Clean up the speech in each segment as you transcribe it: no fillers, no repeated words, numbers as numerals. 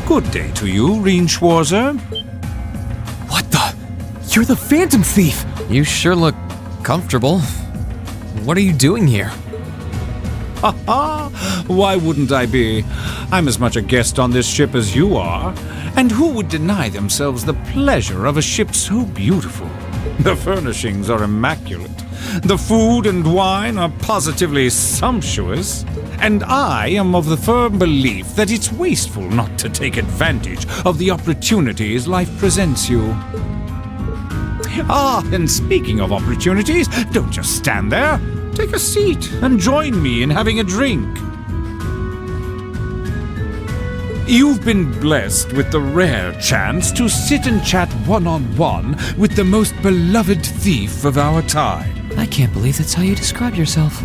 Good day to you, Reinschwarzer. What the? You're the Phantom Thief! You sure look comfortable. What are you doing here? Ha ha! Why wouldn't I be? I'm as much a guest on this ship as you are. And who would deny themselves the pleasure of a ship so beautiful? The furnishings are immaculate. The food and wine are positively sumptuous. And I am of the firm belief that it's wasteful not to take advantage of the opportunities life presents you. Ah, and speaking of opportunities, don't just stand there. Take a seat and join me in having a drink. You've been blessed with the rare chance to sit and chat one-on-one with the most beloved thief of our time. I can't believe that's how you describe yourself.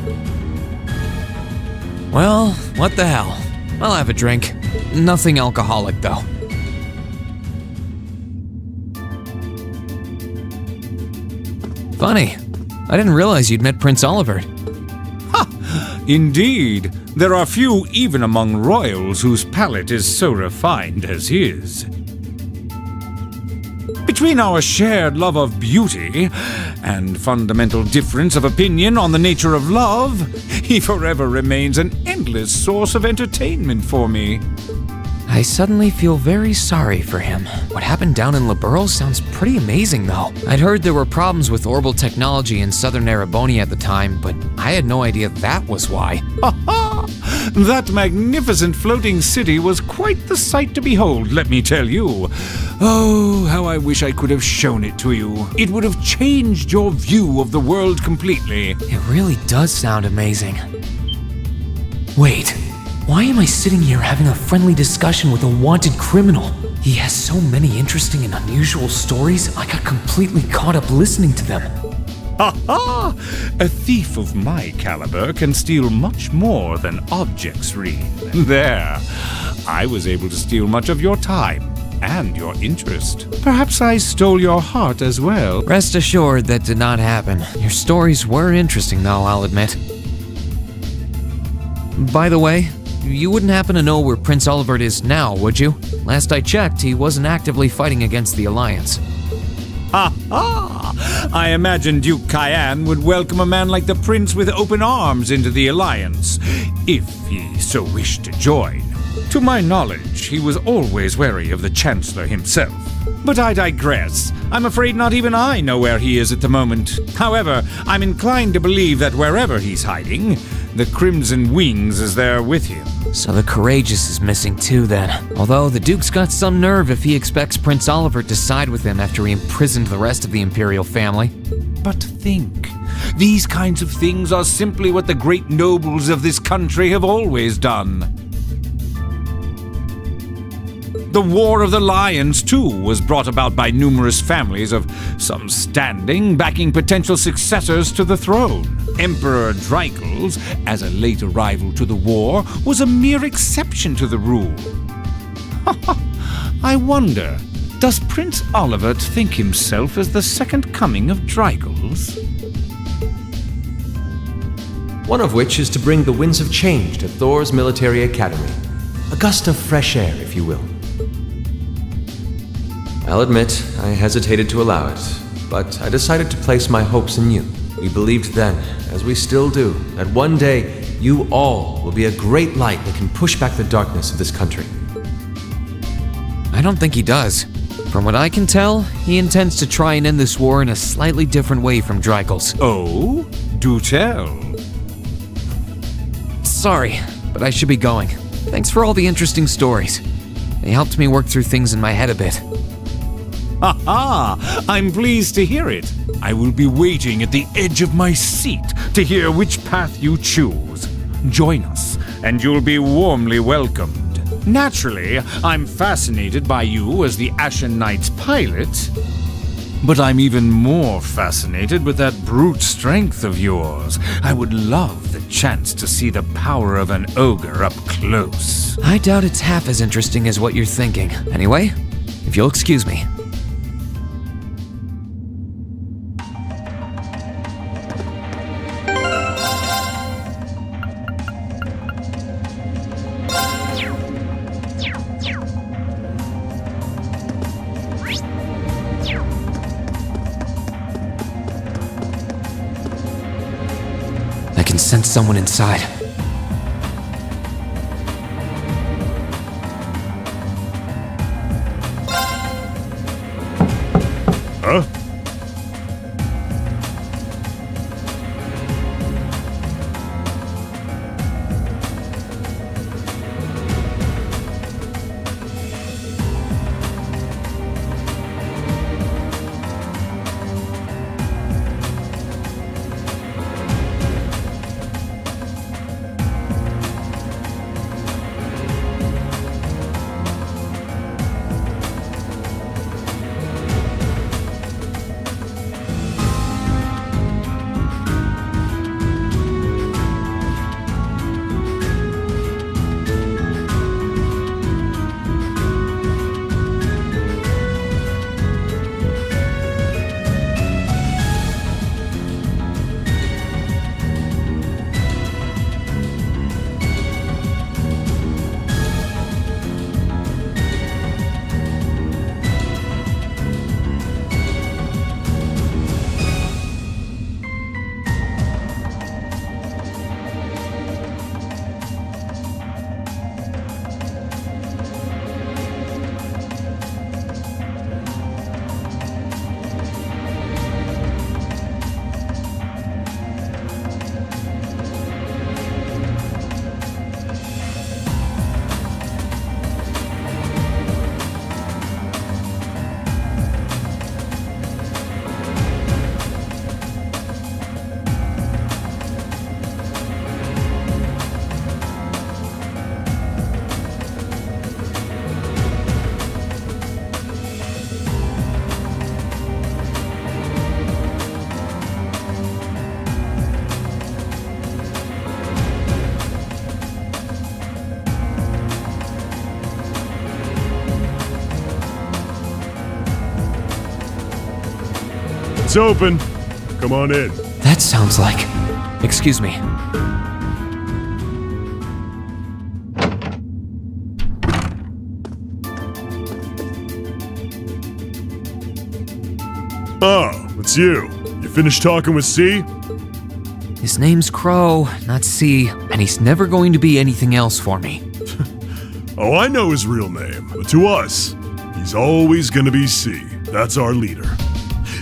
Well, what the hell? I'll have a drink. Nothing alcoholic, though. Funny. I didn't realize you'd met Prince Oliver. Ha! Indeed. There are few even among royals whose palate is so refined as his. Between our shared love of beauty and fundamental difference of opinion on the nature of love, he forever remains an endless source of entertainment for me. I suddenly feel very sorry for him. What happened down in Liberl sounds pretty amazing, though. I'd heard there were problems with orbital technology in southern Erebonia at the time, but I had no idea that was why. Ha ha! That magnificent floating city was quite the sight to behold, let me tell you. Oh, how I wish I could have shown it to you. It would have changed your view of the world completely. It really does sound amazing. Wait, why am I sitting here having a friendly discussion with a wanted criminal? He has so many interesting and unusual stories, I got completely caught up listening to them. Ha ha! A thief of my caliber can steal much more than objects, Reen. There. I was able to steal much of your time and your interest. Perhaps I stole your heart as well. Rest assured that did not happen. Your stories were interesting, though, I'll admit. By the way, you wouldn't happen to know where Prince Oliver is now, would you? Last I checked, he wasn't actively fighting against the Alliance. Ha ha! I imagine Duke Cayenne would welcome a man like the Prince with open arms into the Alliance, if he so wished to join. To my knowledge, he was always wary of the Chancellor himself. But I digress. I'm afraid not even I know where he is at the moment. However, I'm inclined to believe that wherever he's hiding, the Crimson Wings is there with him. So the Courageous is missing too, then. Although the Duke's got some nerve if he expects Prince Oliver to side with him after he imprisoned the rest of the Imperial family. But think, these kinds of things are simply what the great nobles of this country have always done. The War of the Lions, too, was brought about by numerous families of some standing backing potential successors to the throne. Emperor Dreikels, as a late arrival to the war, was a mere exception to the rule. I wonder, does Prince Oliver think himself as the second coming of Dreikels? One of which is to bring the winds of change to Thor's military academy. A gust of fresh air, if you will. I'll admit, I hesitated to allow it, but I decided to place my hopes in you. We believed then, as we still do, that one day you all will be a great light that can push back the darkness of this country. I don't think he does. From what I can tell, he intends to try and end this war in a slightly different way from Dreikels. Oh? Do tell. Sorry, but I should be going. Thanks for all the interesting stories. They helped me work through things in my head a bit. Ha ha! I'm pleased to hear it. I will be waiting at the edge of my seat to hear which path you choose. Join us, and you'll be warmly welcomed. Naturally, I'm fascinated by you as the Ashen Knight's pilot. But I'm even more fascinated with that brute strength of yours. I would love the chance to see the power of an ogre up close. I doubt it's half as interesting as what you're thinking. Anyway, if you'll excuse me. I can sense someone inside. Huh? It's open. Come on in. That sounds like... Excuse me. Oh, it's you. You finished talking with C? His name's Crow, not C, and he's never going to be anything else for me. Oh, I know his real name, but to us, he's always gonna be C. That's our leader.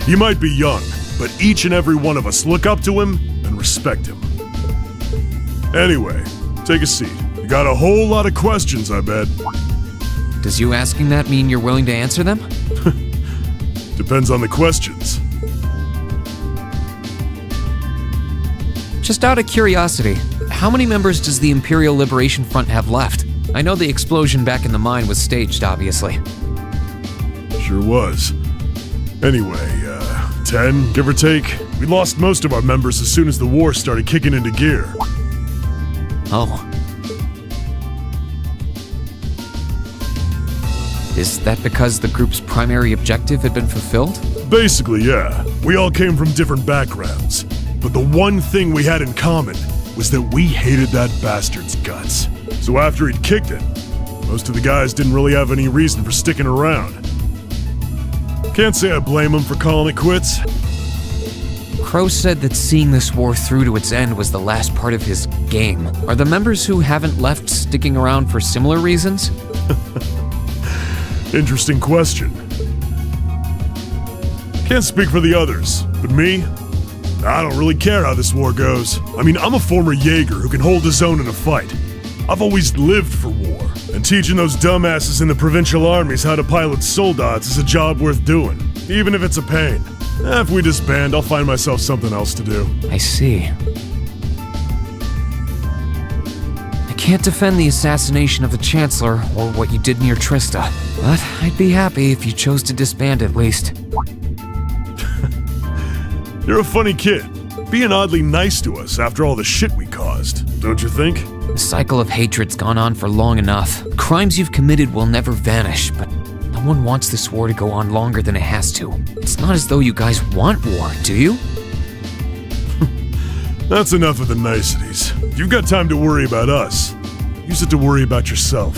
He might be young, but each and every one of us look up to him and respect him. Anyway, take a seat. You got a whole lot of questions, I bet. Does you asking that mean you're willing to answer them? Depends on the questions. Just out of curiosity, how many members does the Imperial Liberation Front have left? I know the explosion back in the mine was staged, obviously. Sure was. Anyway, 10, give or take. We lost most of our members as soon as the war started kicking into gear. Oh. Is that because the group's primary objective had been fulfilled? Basically, yeah. We all came from different backgrounds. But the one thing we had in common was that we hated that bastard's guts. So after he'd kicked it, most of the guys didn't really have any reason for sticking around. Can't say I blame him for calling it quits. Crow said that seeing this war through to its end was the last part of his game. Are the members who haven't left sticking around for similar reasons? Interesting question. Can't speak for the others, but me? I don't really care how this war goes. I mean, I'm a former Jaeger who can hold his own in a fight. I've always lived for war, and teaching those dumbasses in the provincial armies how to pilot soldats is a job worth doing, even if it's a pain. If we disband, I'll find myself something else to do. I see. I can't defend the assassination of the Chancellor or what you did near Trista, but I'd be happy if you chose to disband at least. You're a funny kid, being oddly nice to us after all the shit we caused, don't you think? The cycle of hatred's gone on for long enough. Crimes you've committed will never vanish, but no one wants this war to go on longer than it has to. It's not as though you guys want war, do you? That's enough of the niceties. You've got time to worry about us. Use it to worry about yourself.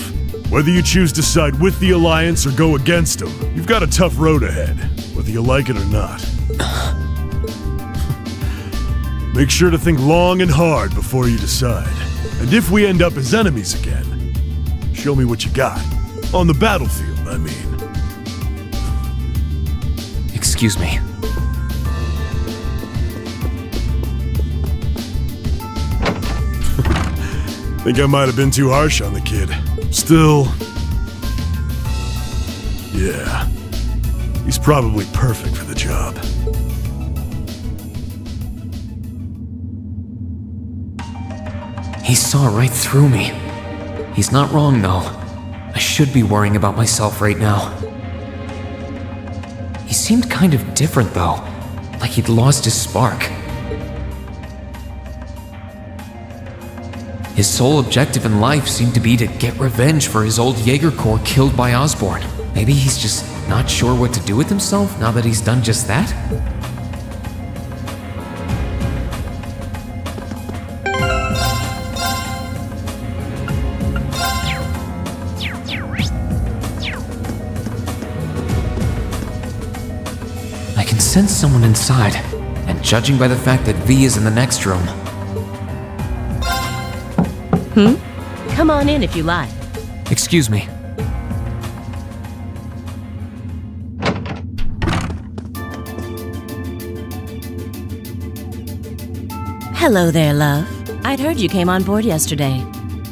Whether you choose to side with the Alliance or go against them, you've got a tough road ahead, whether you like it or not. Make sure to think long and hard before you decide. And if we end up as enemies again, show me what you got. On the battlefield, I mean. Excuse me. Think I might have been too harsh on the kid. Still, yeah, he's probably perfect for the job. He saw right through me. He's not wrong, though. I should be worrying about myself right now. He seemed kind of different, though, like he'd lost his spark. His sole objective in life seemed to be to get revenge for his old Jaeger Corps killed by Osborn. Maybe he's just not sure what to do with himself now that he's done just that? I can sense someone inside, and judging by the fact that V is in the next room, Come on in if you like. excuse me. Hello there, love. I'd heard you came on board yesterday,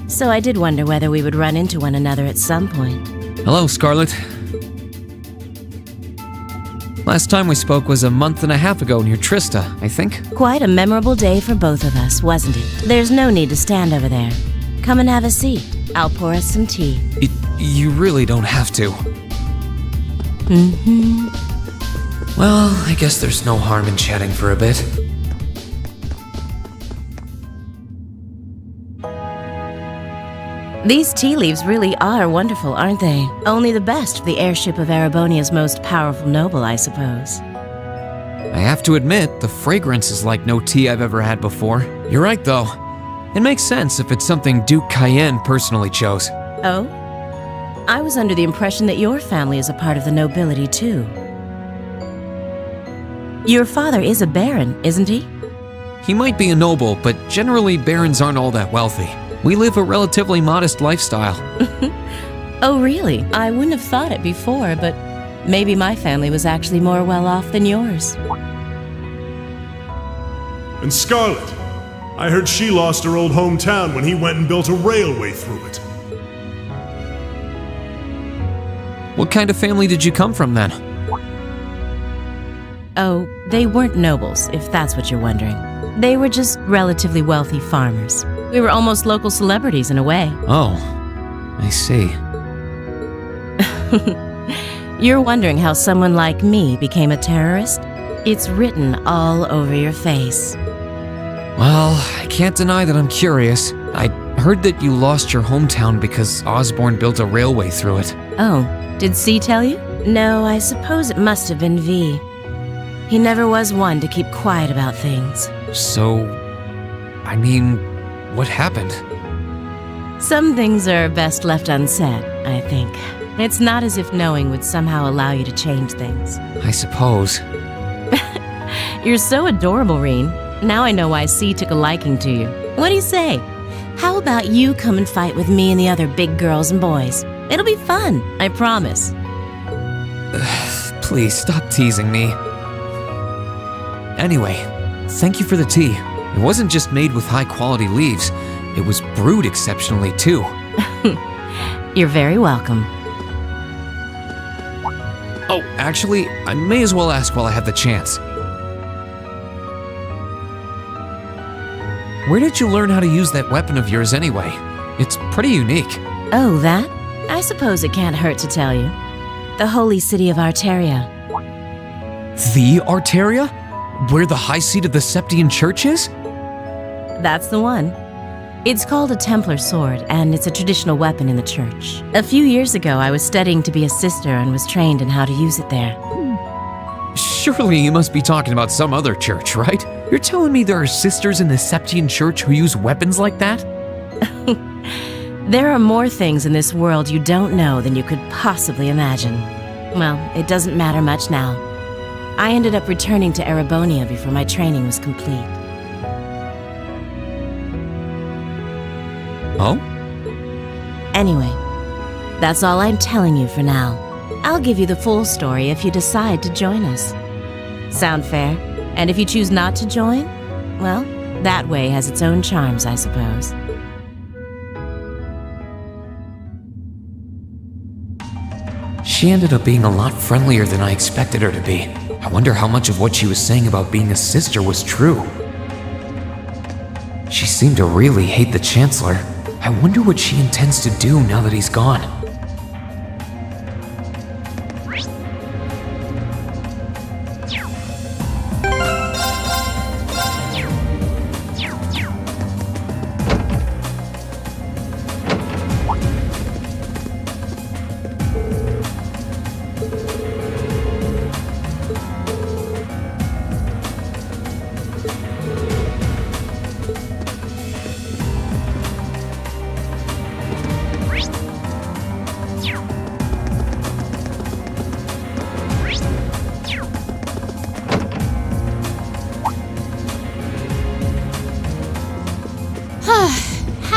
so I did wonder whether we would run into one another at some point. Hello, Scarlet. Last time we spoke was a month and a half ago near Trista, I think. Quite a memorable day for both of us, wasn't it? There's no need to stand over there. Come and have a seat. I'll pour us some tea. You really don't have to. Well, I guess there's no harm in chatting for a bit. These tea leaves really are wonderful, aren't they? Only the best for the airship of Erebonia's most powerful noble, I suppose. I have to admit, the fragrance is like no tea I've ever had before. You're right, though. It makes sense if it's something Duke Cayenne personally chose. Oh? I was under the impression that your family is a part of the nobility, too. Your father is a baron, isn't he? He might be a noble, but generally barons aren't all that wealthy. We live a relatively modest lifestyle. Oh, really? I wouldn't have thought it before, but maybe my family was actually more well off than yours. And Scarlet, I heard she lost her old hometown when he went and built a railway through it. What kind of family did you come from then? Oh, they weren't nobles, if that's what you're wondering. They were just relatively wealthy farmers. We were almost local celebrities in a way. Oh, I see. You're wondering how someone like me became a terrorist? It's written all over your face. Well, I can't deny that I'm curious. I heard that you lost your hometown because Osborn built a railway through it. Oh, did C tell you? No, I suppose it must have been V. He never was one to keep quiet about things. So, I mean, what happened? Some things are best left unsaid, I think. It's not as if knowing would somehow allow you to change things. I suppose. You're so adorable, Reen. Now I know why C took a liking to you. What do you say? How about you come and fight with me and the other big girls and boys? It'll be fun, I promise. Please stop teasing me. Anyway, thank you for the tea. It wasn't just made with high-quality leaves. It was brewed exceptionally, too. You're very welcome. Oh, actually, I may as well ask while I have the chance. Where did you learn how to use that weapon of yours anyway? It's pretty unique. Oh, that? I suppose it can't hurt to tell you. The holy city of Arteria. The Arteria? Where the high seat of the Septian Church is? That's the one. It's called a Templar sword, and it's a traditional weapon in the church. A few years ago, I was studying to be a sister and was trained in how to use it there. Surely you must be talking about some other church, right? You're telling me there are sisters in the Septian Church who use weapons like that? There are more things in this world you don't know than you could possibly imagine. Well, it doesn't matter much now. I ended up returning to Erebonia before my training was complete. Oh? Anyway, that's all I'm telling you for now. I'll give you the full story if you decide to join us. Sound fair? And if you choose not to join, well, that way has its own charms, I suppose. She ended up being a lot friendlier than I expected her to be. I wonder how much of what she was saying about being a sister was true. She seemed to really hate the Chancellor. I wonder what she intends to do now that he's gone.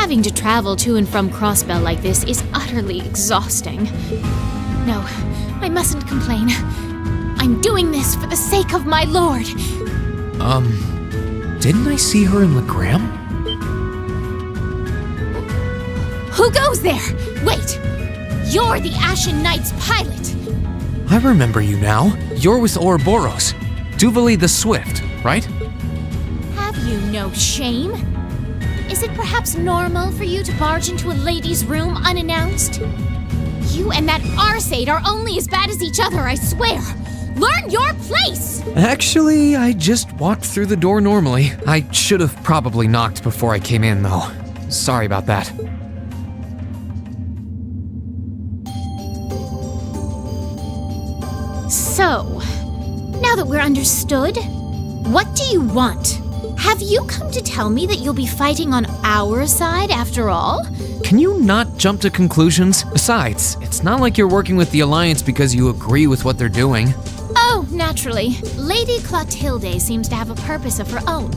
Having to travel to and from Crossbell like this is utterly exhausting. No, I mustn't complain. I'm doing this for the sake of my lord. Didn't I see her in Legram? Who goes there? Wait! You're the Ashen Knight's pilot! I remember you now. You're with Ouroboros. Duvali the Swift, right? Have you no shame? Is it perhaps normal for you to barge into a lady's room unannounced? You and that Arseid are only as bad as each other, I swear! Learn your place! Actually, I just walked through the door normally. I should have probably knocked before I came in, though. Sorry about that. So, now that we're understood, what do you want? Have you come to tell me that you'll be fighting on our side after all? Can you not jump to conclusions? Besides, it's not like you're working with the Alliance because you agree with what they're doing. Oh, naturally. Lady Clotilde seems to have a purpose of her own.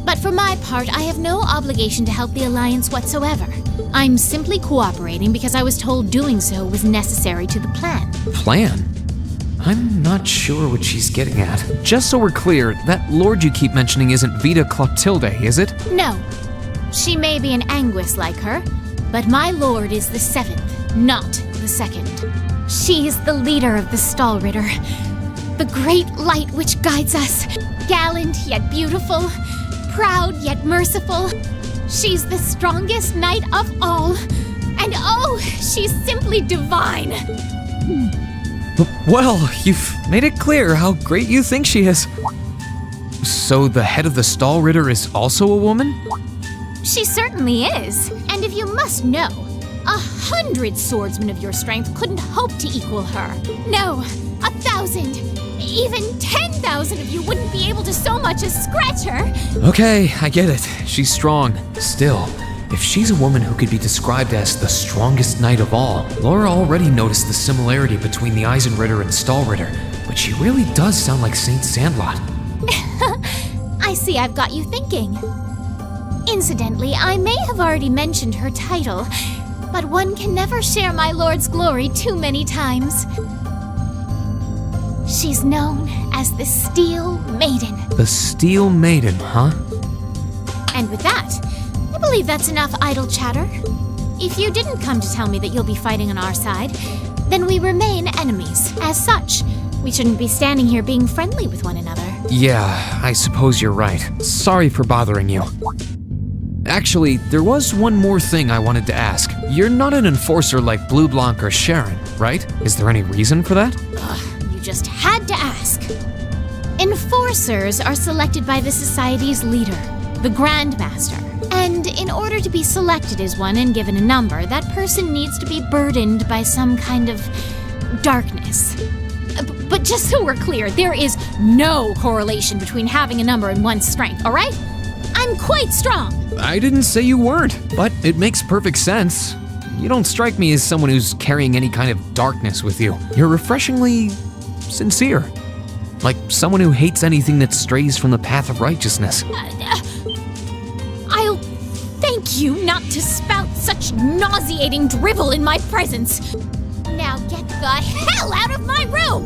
But for my part, I have no obligation to help the Alliance whatsoever. I'm simply cooperating because I was told doing so was necessary to the plan. Plan? I'm not sure what she's getting at. Just so we're clear, that lord you keep mentioning isn't Vita Clotilde, is it? No. She may be an Anguis like her, but my lord is the 7th, not the 2nd. She is the leader of the Stallritter, the great light which guides us, gallant yet beautiful, proud yet merciful. She's the strongest knight of all, and oh, she's simply divine. Well, you've made it clear how great you think she is. So the head of the Stallritter is also a woman? She certainly is, and if you must know, 100 swordsmen of your strength couldn't hope to equal her. No, 1,000, even 10,000 of you wouldn't be able to so much as scratch her. Okay, I get it. She's strong. Still, if she's a woman who could be described as the strongest knight of all, Laura already noticed the similarity between the Eisenritter and Stallritter, but she really does sound like Saint Sandlot. I see I've got you thinking. Incidentally, I may have already mentioned her title, but one can never share my lord's glory too many times. She's known as the Steel Maiden. The Steel Maiden, huh? And with that, I believe that's enough idle chatter. If you didn't come to tell me that you'll be fighting on our side, then we remain enemies. As such, we shouldn't be standing here being friendly with one another. Yeah, I suppose you're right. Sorry for bothering you. Actually, there was one more thing I wanted to ask. You're not an enforcer like Blue Blanc or Sharon, right? Is there any reason for that? You just had to ask. Enforcers are selected by the society's leader, the Grand Master. And in order to be selected as one and given a number, that person needs to be burdened by some kind of darkness. But just so we're clear, there is no correlation between having a number and one's strength, all right? I'm quite strong. I didn't say you weren't, but it makes perfect sense. You don't strike me as someone who's carrying any kind of darkness with you. You're refreshingly sincere. Like someone who hates anything that strays from the path of righteousness. I'll thank you not to spout such nauseating drivel in my presence. Now get the hell out of my room!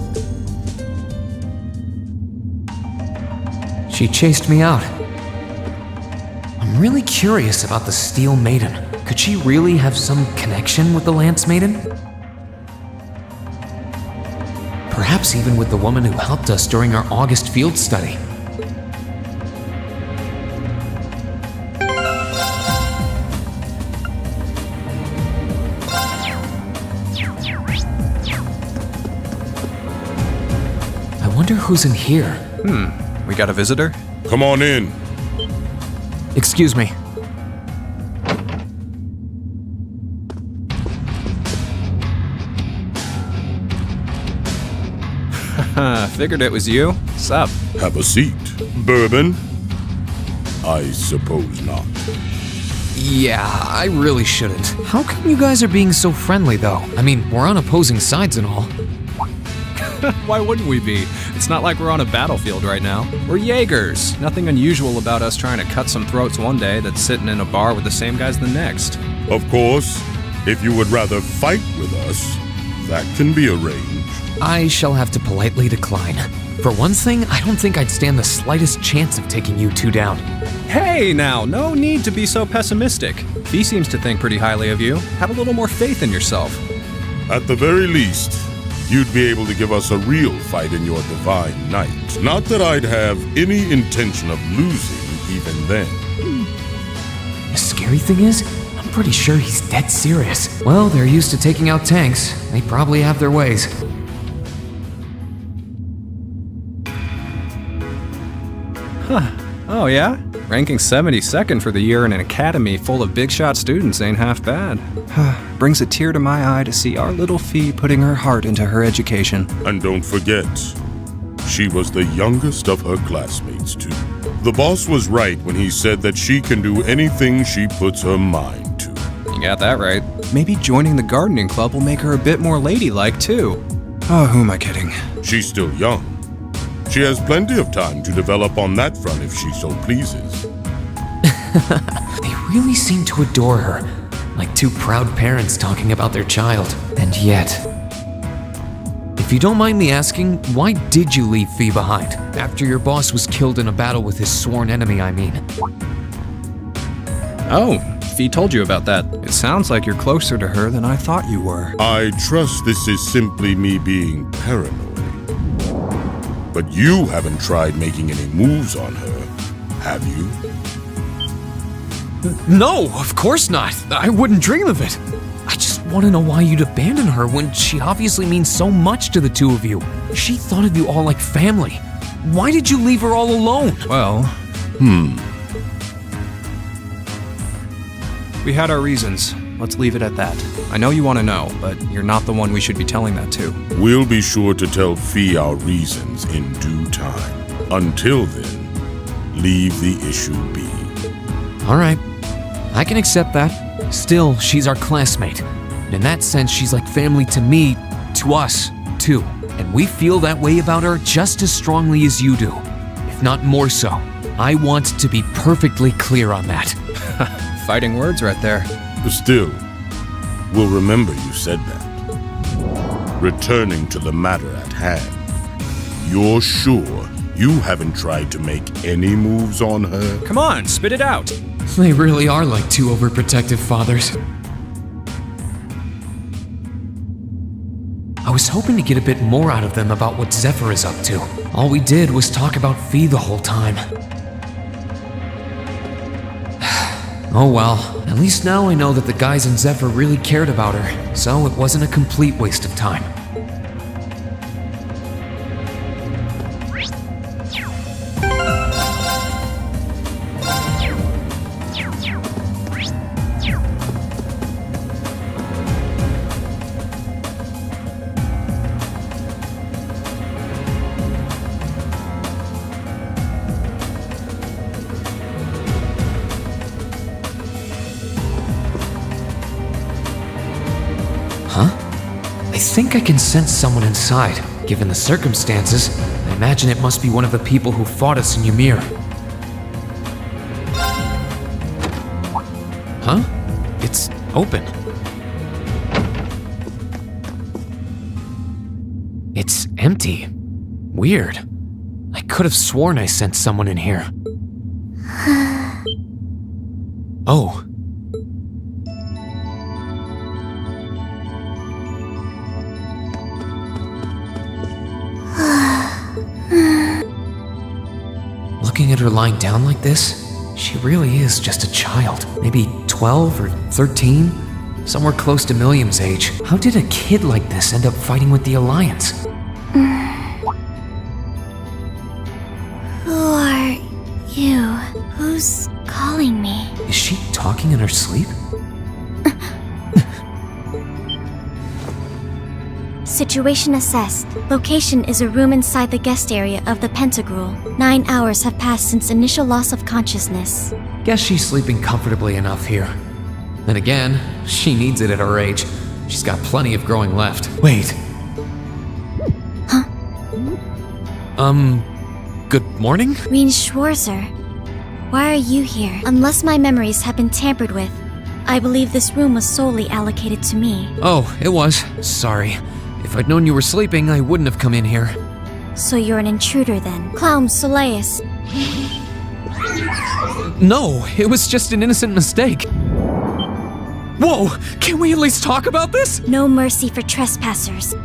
She chased me out. I'm really curious about the Steel Maiden. Could she really have some connection with the Lance Maiden? Perhaps even with the woman who helped us during our August field study. I wonder who's in here. We got a visitor? Come on in. Excuse me. Figured it was you. Sup? Have a seat. Bourbon? I suppose not. Yeah, I really shouldn't. How come you guys are being so friendly, though? I mean, we're on opposing sides and all. Why wouldn't we be? It's not like we're on a battlefield right now. We're Jaegers. Nothing unusual about us trying to cut some throats one day that's sitting in a bar with the same guys the next. Of course, if you would rather fight with us, that can be arranged. I shall have to politely decline. For one thing, I don't think I'd stand the slightest chance of taking you two down. Hey now, no need to be so pessimistic. Fee seems to think pretty highly of you. Have a little more faith in yourself. At the very least, you'd be able to give us a real fight in your divine night. Not that I'd have any intention of losing even then. The scary thing is, I'm pretty sure he's dead serious. Well, they're used to taking out tanks. They probably have their ways. Oh yeah? Ranking 72nd for the year in an academy full of big shot students ain't half bad. Brings a tear to my eye to see our little Fee putting her heart into her education. And don't forget, she was the youngest of her classmates, too. The boss was right when he said that she can do anything she puts her mind to. You got that right. Maybe joining the gardening club will make her a bit more ladylike, too. Oh, who am I kidding? She's still young. She has plenty of time to develop on that front if she so pleases. They really seem to adore her, like two proud parents talking about their child. And yet... If you don't mind me asking, why did you leave Fee behind? After your boss was killed in a battle with his sworn enemy, I mean. Oh, Fee told you about that. It sounds like you're closer to her than I thought you were. I trust this is simply me being paranoid. But you haven't tried making any moves on her, have you? No, of course not. I wouldn't dream of it. I just want to know why you'd abandon her when she obviously means so much to the two of you. She thought of you all like family. Why did you leave her all alone? Well... We had our reasons. Let's leave it at that. I know you want to know, but you're not the one we should be telling that to. We'll be sure to tell Fee our reasons in due time. Until then, leave the issue be. All right, I can accept that. Still, she's our classmate. And in that sense, she's like family to me, to us, too. And we feel that way about her just as strongly as you do, if not more so. I want to be perfectly clear on that. Fighting words right there. Still, we'll remember you said that. Returning to the matter at hand, you're sure you haven't tried to make any moves on her? Come on, spit it out. They really are like two overprotective fathers. I was hoping to get a bit more out of them about what Zephyr is up to. All we did was talk about Fee the whole time. Oh well, at least now I know that the guys in Zephyr really cared about her, so it wasn't a complete waste of time. Huh? I think I can sense someone inside. Given the circumstances, I imagine it must be one of the people who fought us in Ymir. Huh? It's open. It's empty. Weird. I could have sworn I sensed someone in here. Oh. Looking at her lying down like this, she really is just a child. Maybe 12 or 13? Somewhere close to Milliam's age. How did a kid like this end up fighting with the Alliance? Who are you? Who's calling me? Is she talking in her sleep? Situation assessed. Location is a room inside the guest area of the Pentagrule. 9 hours have passed since initial loss of consciousness. Guess she's sleeping comfortably enough here. Then again, she needs it at her age. She's got plenty of growing left. Wait. Huh? Good morning? Reen Schwarzer. Why are you here? Unless my memories have been tampered with, I believe this room was solely allocated to me. Oh, it was. Sorry. If I'd known you were sleeping, I wouldn't have come in here. So you're an intruder then? Clown Soleus. No, it was just an innocent mistake. Whoa! Can we at least talk about this? No mercy for trespassers.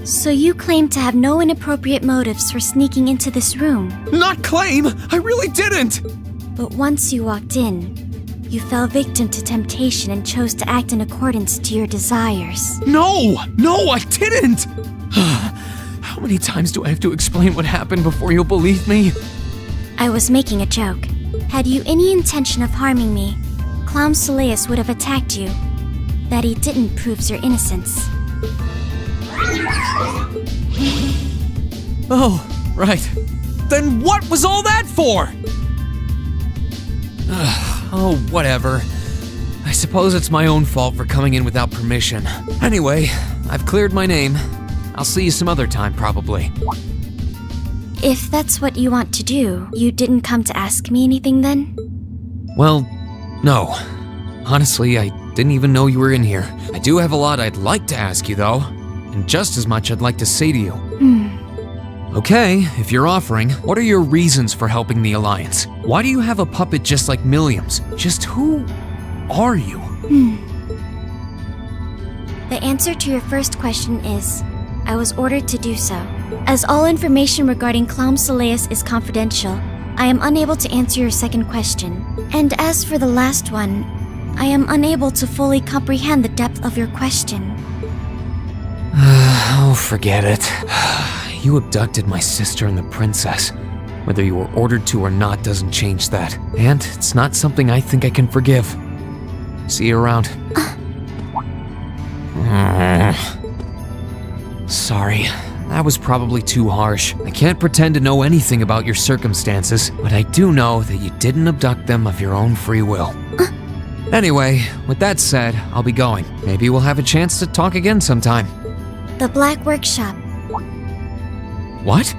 So you claim to have no inappropriate motives for sneaking into this room. Not claim! I really didn't! But once you walked in, you fell victim to temptation and chose to act in accordance to your desires. No! No, I didn't! How many times do I have to explain what happened before you'll believe me? I was making a joke. Had you any intention of harming me, Clown Soleus would have attacked you. That he didn't proves your innocence. Oh, right. Then what was all that for? Oh, whatever. I suppose it's my own fault for coming in without permission. Anyway, I've cleared my name. I'll see you some other time, probably. If that's what you want to do, you didn't come to ask me anything then? Well, no. Honestly, I didn't even know you were in here. I do have a lot I'd like to ask you, though. And just as much I'd like to say to you. Okay, if you're offering, what are your reasons for helping the Alliance? Why do you have a puppet just like Milliam's? Just who are you? The answer to your first question is, I was ordered to do so. As all information regarding Clown Soleus is confidential, I am unable to answer your second question. And as for the last one, I am unable to fully comprehend the depth of your question. Oh, forget it. You abducted my sister and the princess. Whether you were ordered to or not doesn't change that. And it's not something I think I can forgive. See you around. Sorry, that was probably too harsh. I can't pretend to know anything about your circumstances, but I do know that you didn't abduct them of your own free will. Anyway, with that said, I'll be going. Maybe we'll have a chance to talk again sometime. The Black Workshop. What?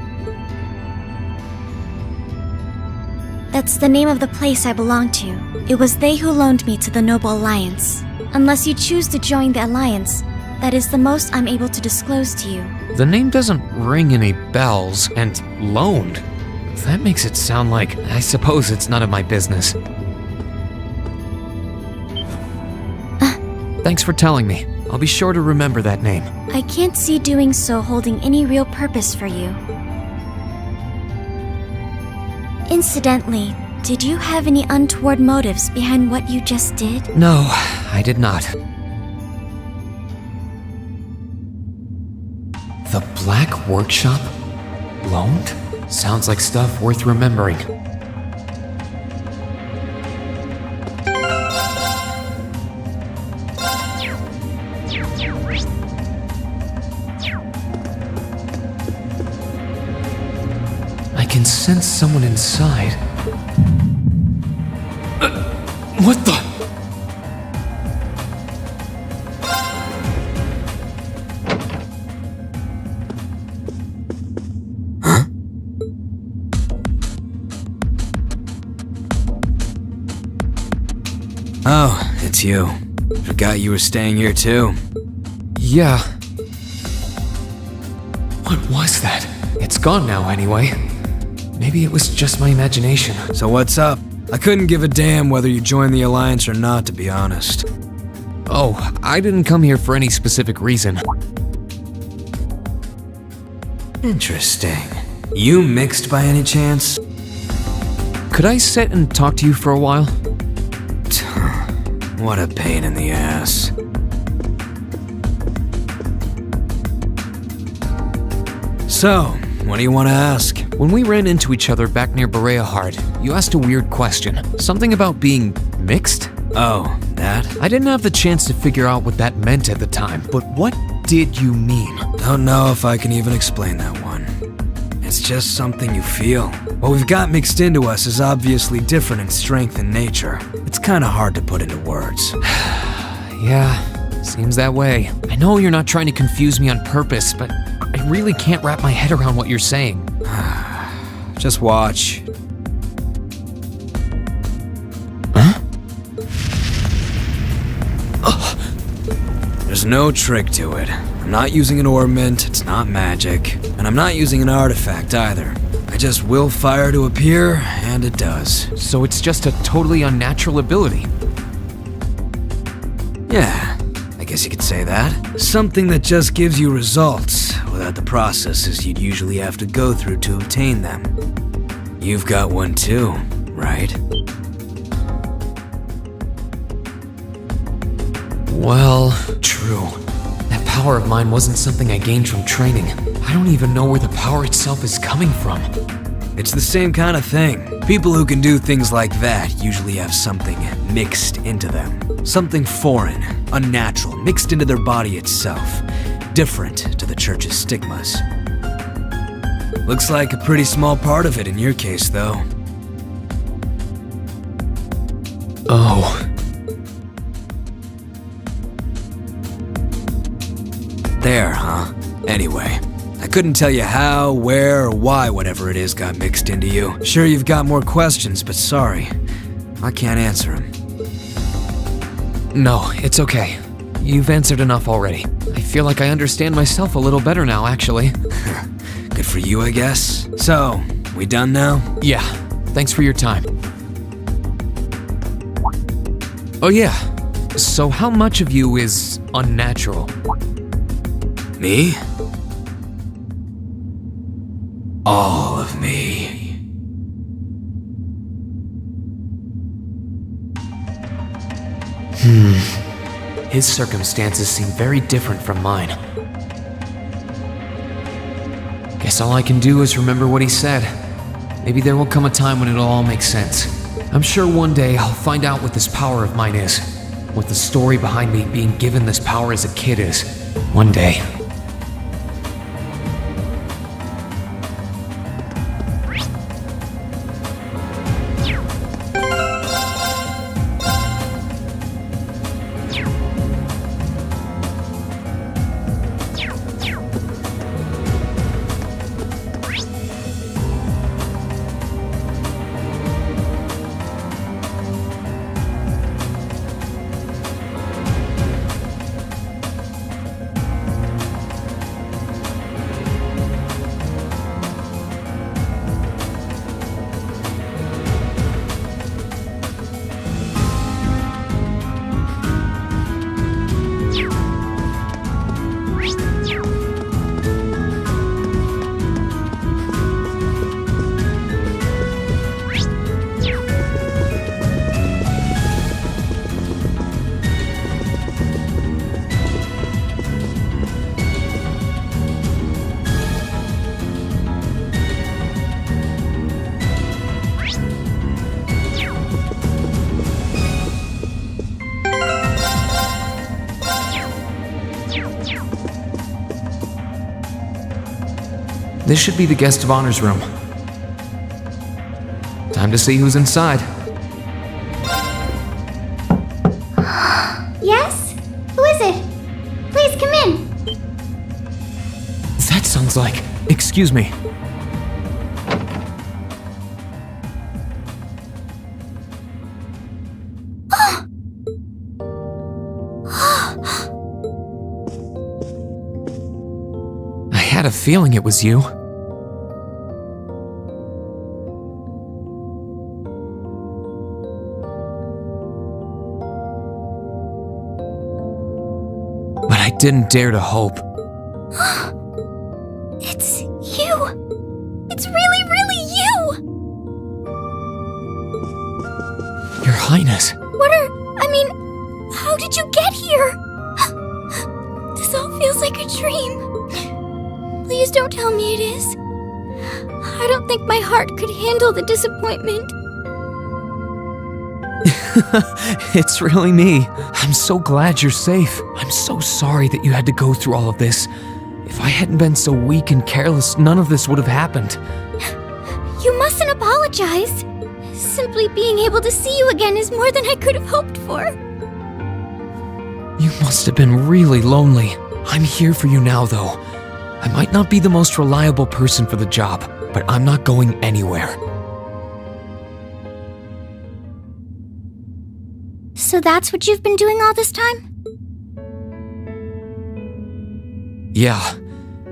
That's the name of the place I belong to. It was they who loaned me to the Noble Alliance. Unless you choose to join the Alliance, that is the most I'm able to disclose to you. The name doesn't ring any bells, and loaned. That makes it sound like I suppose it's none of my business. Thanks for telling me. I'll be sure to remember that name. I can't see doing so holding any real purpose for you. Incidentally, did you have any untoward motives behind what you just did? No, I did not. The Black Workshop? Loaned? Sounds like stuff worth remembering. I can sense someone inside. What the? Oh, it's you. Forgot you were staying here too. Yeah. What was that? It's gone now anyway. Maybe it was just my imagination. So what's up? I couldn't give a damn whether you joined the Alliance or not, to be honest. Oh, I didn't come here for any specific reason. Interesting. You mixed by any chance? Could I sit and talk to you for a while? What a pain in the ass. So, what do you want to ask? When we ran into each other back near Berea Heart, you asked a weird question. Something about being mixed? Oh, that? I didn't have the chance to figure out what that meant at the time, but what did you mean? Don't know if I can even explain that one. It's just something you feel. What we've got mixed into us is obviously different in strength and nature. It's kinda hard to put into words. Yeah, seems that way. I know you're not trying to confuse me on purpose, but I really can't wrap my head around what you're saying. Just watch. There's no trick to it. I'm not using an ornament, it's not magic, and I'm not using an artifact either. I just will fire to appear, and it does. So it's just a totally unnatural ability. Yeah, I guess you could say that. Something that just gives you results, without the processes you'd usually have to go through to obtain them. You've got one too, right? Well, true. That power of mine wasn't something I gained from training. I don't even know where the power itself is coming from. It's the same kind of thing. People who can do things like that usually have something mixed into them. Something foreign, unnatural, mixed into their body itself. Different to the church's stigmas. Looks like a pretty small part of it in your case, though. Oh. There, huh? Anyway, I couldn't tell you how, where, or why whatever it is got mixed into you. Sure, you've got more questions, but sorry, I can't answer them. No, it's okay. You've answered enough already. I feel like I understand myself a little better now, actually. Good for you, I guess. So, we done now? Yeah, thanks for your time. Oh yeah, so how much of you is unnatural? Me? All of me. His circumstances seem very different from mine. Guess all I can do is remember what he said. Maybe there will come a time when it'll all make sense. I'm sure one day I'll find out what this power of mine is. What the story behind me being given this power as a kid is. One day. This should be the guest of honor's room. Time to see who's inside. Yes? Who is it? Please come in. That sounds like... Excuse me. had a feeling it was you. But I didn't dare to hope. It's you! It's really you! Your Highness. How did you get here? This all feels like a dream. Please don't tell me it is. I don't think my heart could handle the disappointment. It's really me. I'm so glad you're safe. I'm so sorry that you had to go through all of this. If I hadn't been so weak and careless, none of this would have happened. You mustn't apologize. Simply being able to see you again is more than I could have hoped for. You must have been really lonely. I'm here for you now, though. I might not be the most reliable person for the job, but I'm not going anywhere. So that's what you've been doing all this time? Yeah,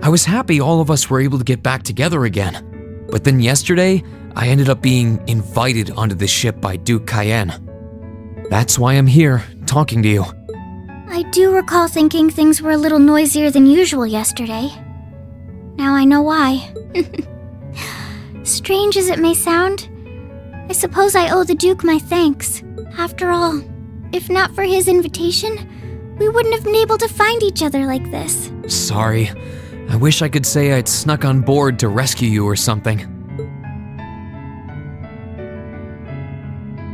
I was happy all of us were able to get back together again. But then yesterday, I ended up being invited onto the ship by Duke Cayenne. That's why I'm here, talking to you. I do recall thinking things were a little noisier than usual yesterday. Now I know why. Strange as it may sound, I suppose I owe the Duke my thanks. After all, if not for his invitation, we wouldn't have been able to find each other like this. Sorry. I wish I could say I'd snuck on board to rescue you or something.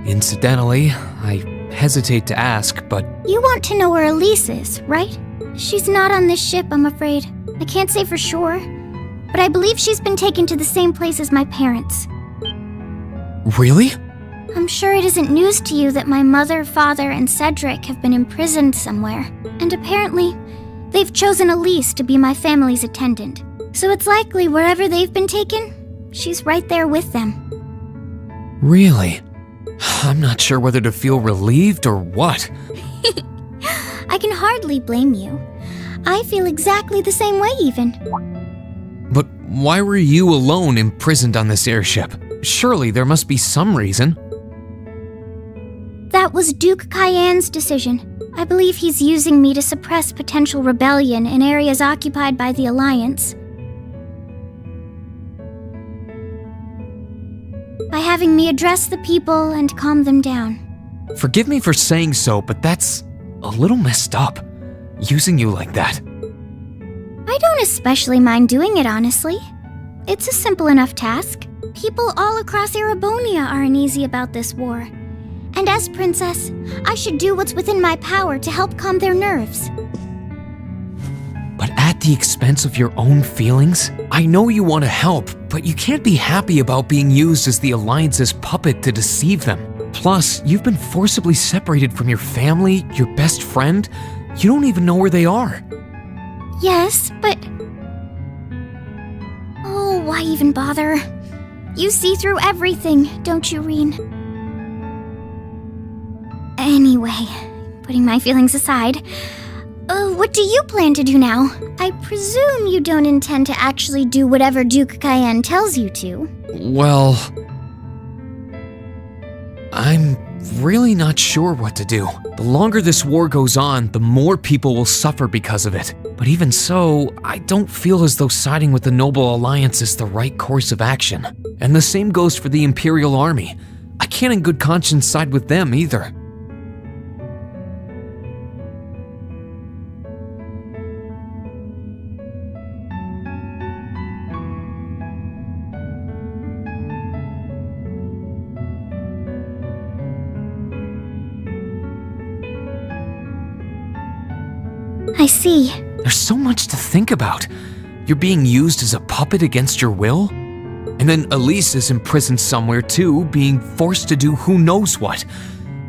Incidentally, I hesitate to ask, but... You want to know where Elise is, right? She's not on this ship, I'm afraid. I can't say for sure, but I believe she's been taken to the same place as my parents. Really? I'm sure it isn't news to you that my mother, father, and Cedric have been imprisoned somewhere, and apparently, they've chosen Elise to be my family's attendant. So it's likely wherever they've been taken, she's right there with them. Really? I'm not sure whether to feel relieved or what. I can hardly blame you. I feel exactly the same way even. But why were you alone imprisoned on this airship? Surely there must be some reason. That was Duke Cayenne's decision. I believe he's using me to suppress potential rebellion in areas occupied by the Alliance. By having me address the people and calm them down. Forgive me for saying so, but that's a little messed up, using you like that. I don't especially mind doing it, honestly. It's a simple enough task. People all across Erebonia are uneasy about this war. And as princess, I should do what's within my power to help calm their nerves. But at the expense of your own feelings? I know you want to help, but you can't be happy about being used as the Alliance's puppet to deceive them. Plus, you've been forcibly separated from your family, your best friend. You don't even know where they are. Yes, but... Oh, why even bother? You see through everything, don't you, Reen? Anyway, putting my feelings aside, what do you plan to do now? I presume you don't intend to actually do whatever Duke Cayenne tells you to. Well... I'm really not sure what to do. The longer this war goes on, the more people will suffer because of it. But even so, I don't feel as though siding with the Noble Alliance is the right course of action. And the same goes for the Imperial Army. I can't in good conscience side with them either. I see. There's so much to think about. You're being used as a puppet against your will? And then Elise is imprisoned somewhere too, being forced to do who knows what.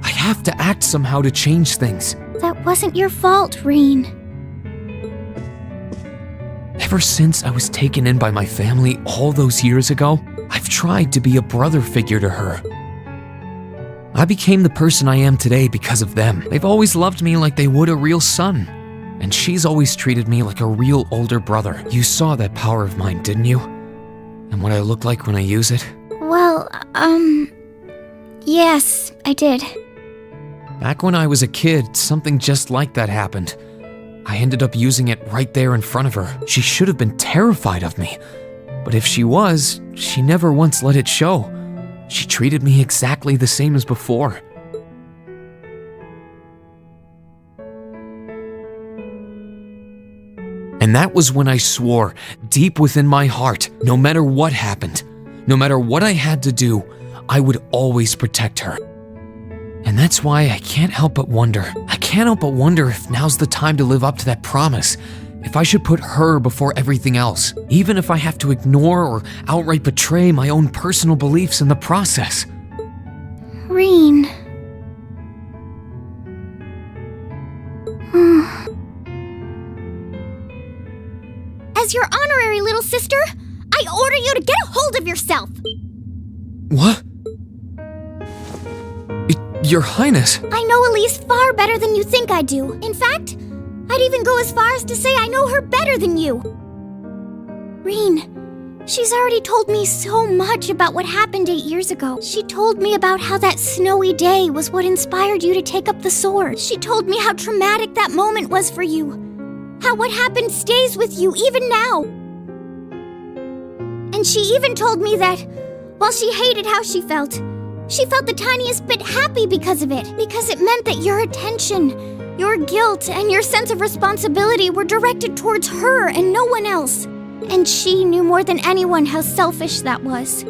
I have to act somehow to change things. That wasn't your fault, Reen. Ever since I was taken in by my family all those years ago, I've tried to be a brother figure to her. I became the person I am today because of them. They've always loved me like they would a real son. And she's always treated me like a real older brother. You saw that power of mine, didn't you? And what I look like when I use it? Well, yes, I did. Back when I was a kid, something just like that happened. I ended up using it right there in front of her. She should have been terrified of me. But if she was, she never once let it show. She treated me exactly the same as before. And that was when I swore, deep within my heart, no matter what happened, no matter what I had to do, I would always protect her. And that's why I can't help but wonder. I can't help but wonder if now's the time to live up to that promise. If I should put her before everything else, even if I have to ignore or outright betray my own personal beliefs in the process. Reen. As your honorary little sister, I order you to get a hold of yourself! What? Your Highness. I know Elise far better than you think I do. In fact, I'd even go as far as to say I know her better than you. Reen, she's already told me so much about what happened 8 years ago. She told me about how that snowy day was what inspired you to take up the sword. She told me how traumatic that moment was for you. How what happened stays with you even now. And she even told me that, while she hated how she felt the tiniest bit happy because of it. Because it meant that your attention, your guilt, and your sense of responsibility were directed towards her and no one else. And she knew more than anyone how selfish that was.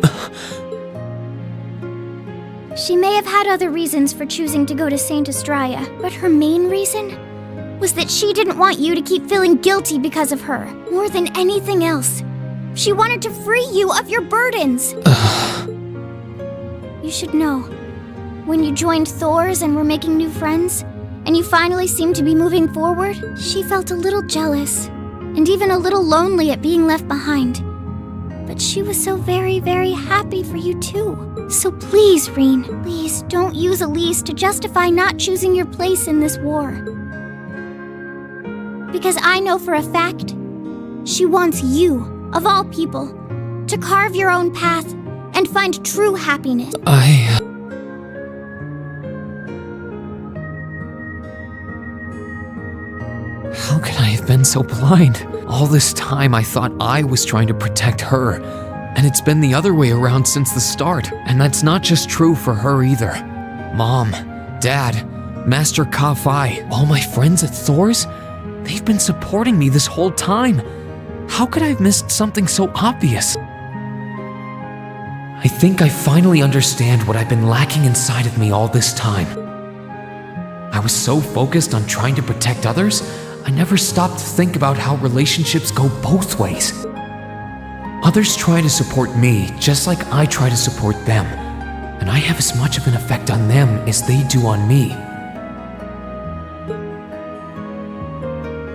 She may have had other reasons for choosing to go to Saint Estrella, but her main reason was that she didn't want you to keep feeling guilty because of her, more than anything else. She wanted to free you of your burdens. You should know, when you joined Thor's and were making new friends, and you finally seemed to be moving forward, she felt a little jealous, and even a little lonely at being left behind. But she was so very, very happy for you too. So please, Reen, please don't use Elise to justify not choosing your place in this war. Because I know for a fact, she wants you, of all people, to carve your own path and find true happiness. How could I have been so blind? All this time I thought I was trying to protect her, and it's been the other way around since the start. And that's not just true for her either. Mom, Dad, Master Ka-Fai, all my friends at Thor's, they've been supporting me this whole time. How could I have missed something so obvious? I think I finally understand what I've been lacking inside of me all this time. I was so focused on trying to protect others, I never stopped to think about how relationships go both ways. Others try to support me just like I try to support them, and I have as much of an effect on them as they do on me.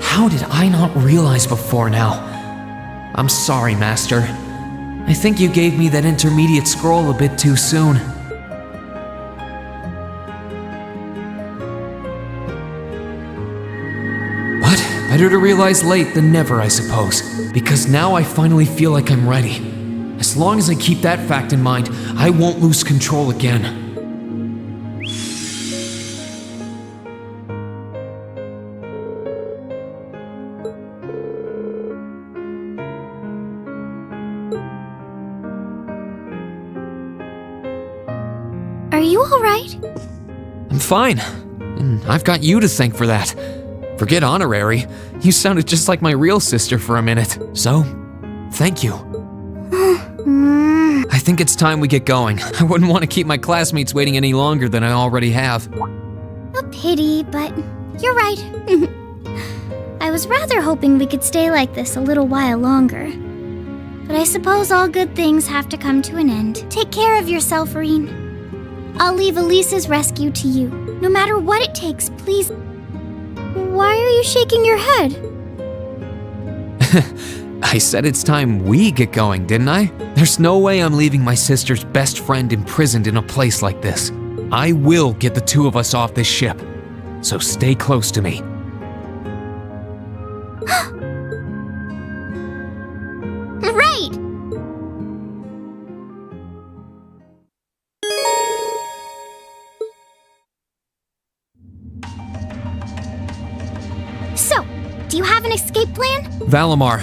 How did I not realize before now? I'm sorry, Master. I think you gave me that intermediate scroll a bit too soon. What? Better to realize late than never, I suppose. Because now I finally feel like I'm ready. As long as I keep that fact in mind, I won't lose control again. Are you alright? I'm fine, and I've got you to thank for that. Forget honorary, you sounded just like my real sister for a minute. So, thank you. I think it's time we get going. I wouldn't want to keep my classmates waiting any longer than I already have. A pity, but you're right. I was rather hoping we could stay like this a little while longer. But I suppose all good things have to come to an end. Take care of yourself, Reen. I'll leave Elise's rescue to you. No matter what it takes, please. Why are you shaking your head? I said it's time we get going, didn't I? There's no way I'm leaving my sister's best friend imprisoned in a place like this. I will get the two of us off this ship. So stay close to me. have an escape plan? Valimar,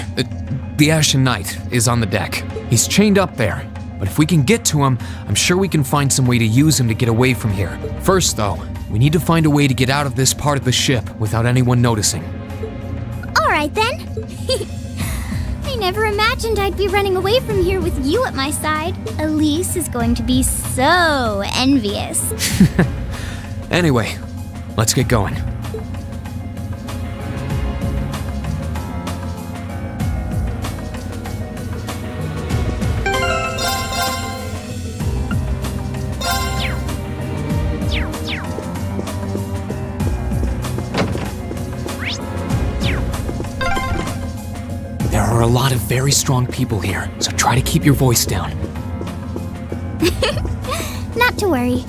the Ashen Knight, is on the deck. He's chained up there. But if we can get to him, I'm sure we can find some way to use him to get away from here. First, though, we need to find a way to get out of this part of the ship without anyone noticing. All right, then. I never imagined I'd be running away from here with you at my side. Elise is going to be so envious. Anyway, let's get going. There are a lot of very strong people here, so try to keep your voice down. Not to worry.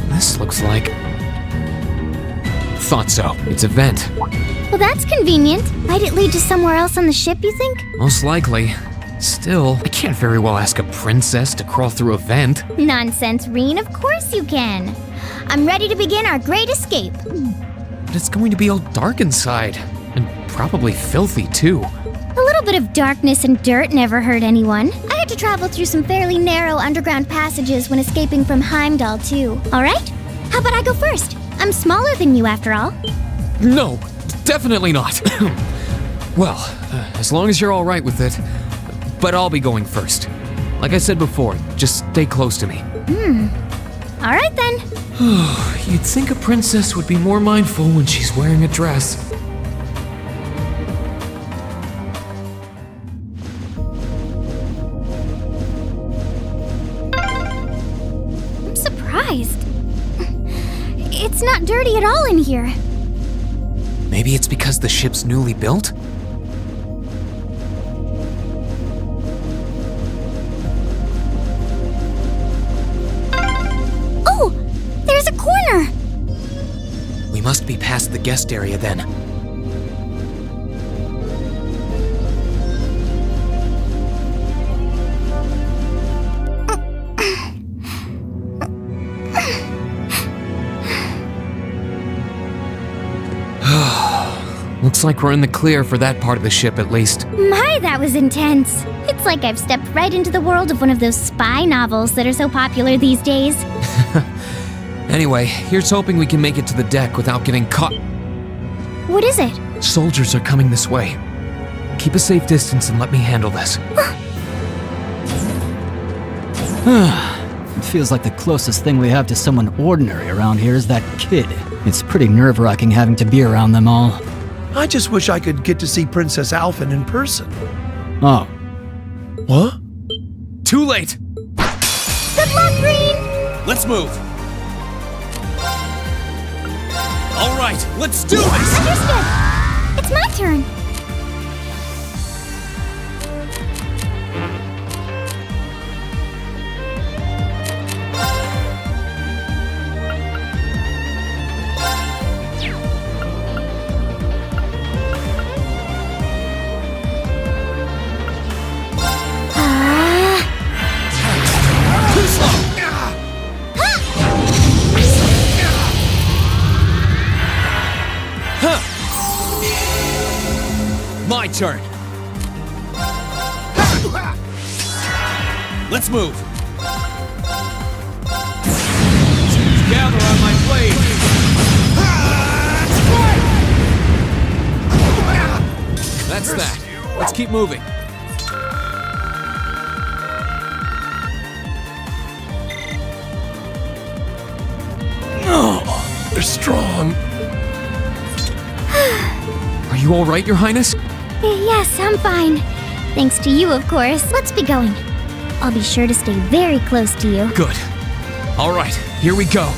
This looks like... Thought so. It's a vent. Well, that's convenient. Might it lead to somewhere else on the ship, you think? Most likely. Still, I can't very well ask a princess to crawl through a vent. Nonsense, Reen. Of course you can. I'm ready to begin our great escape. But it's going to be all dark inside. And probably filthy, too. A little bit of darkness and dirt never hurt anyone. I had to travel through some fairly narrow underground passages when escaping from Heimdall, too. All right? How about I go first? I'm smaller than you, after all. No, definitely not. Well, as long as you're all right with it. But I'll be going first. Like I said before, just stay close to me. All right, then. You'd think a princess would be more mindful when she's wearing a dress. I'm surprised. It's not dirty at all in here. Maybe it's because the ship's newly built? Oh, there's a corner. We must be past the guest area then. Looks like we're in the clear for that part of the ship at least. My, that was intense. It's like I've stepped right into the world of one of those spy novels that are so popular these days. Anyway, here's hoping we can make it to the deck without getting caught. What is it? Soldiers are coming this way. Keep a safe distance and let me handle this. It feels like the closest thing we have to someone ordinary around here is that kid. It's pretty nerve-wracking having to be around them all. I just wish I could get to see Princess Alphen in person. Oh. What? Too late! Good luck, Green! Let's move. All right, let's do this! Understood. It's my turn. My turn. Let's move. Gather on my blade. That's that. Let's keep moving. Oh, they're strong. Are you all right, Your Highness? Yes, I'm fine. Thanks to you, of course. Let's be going. I'll be sure to stay very close to you. Good. All right, here we go.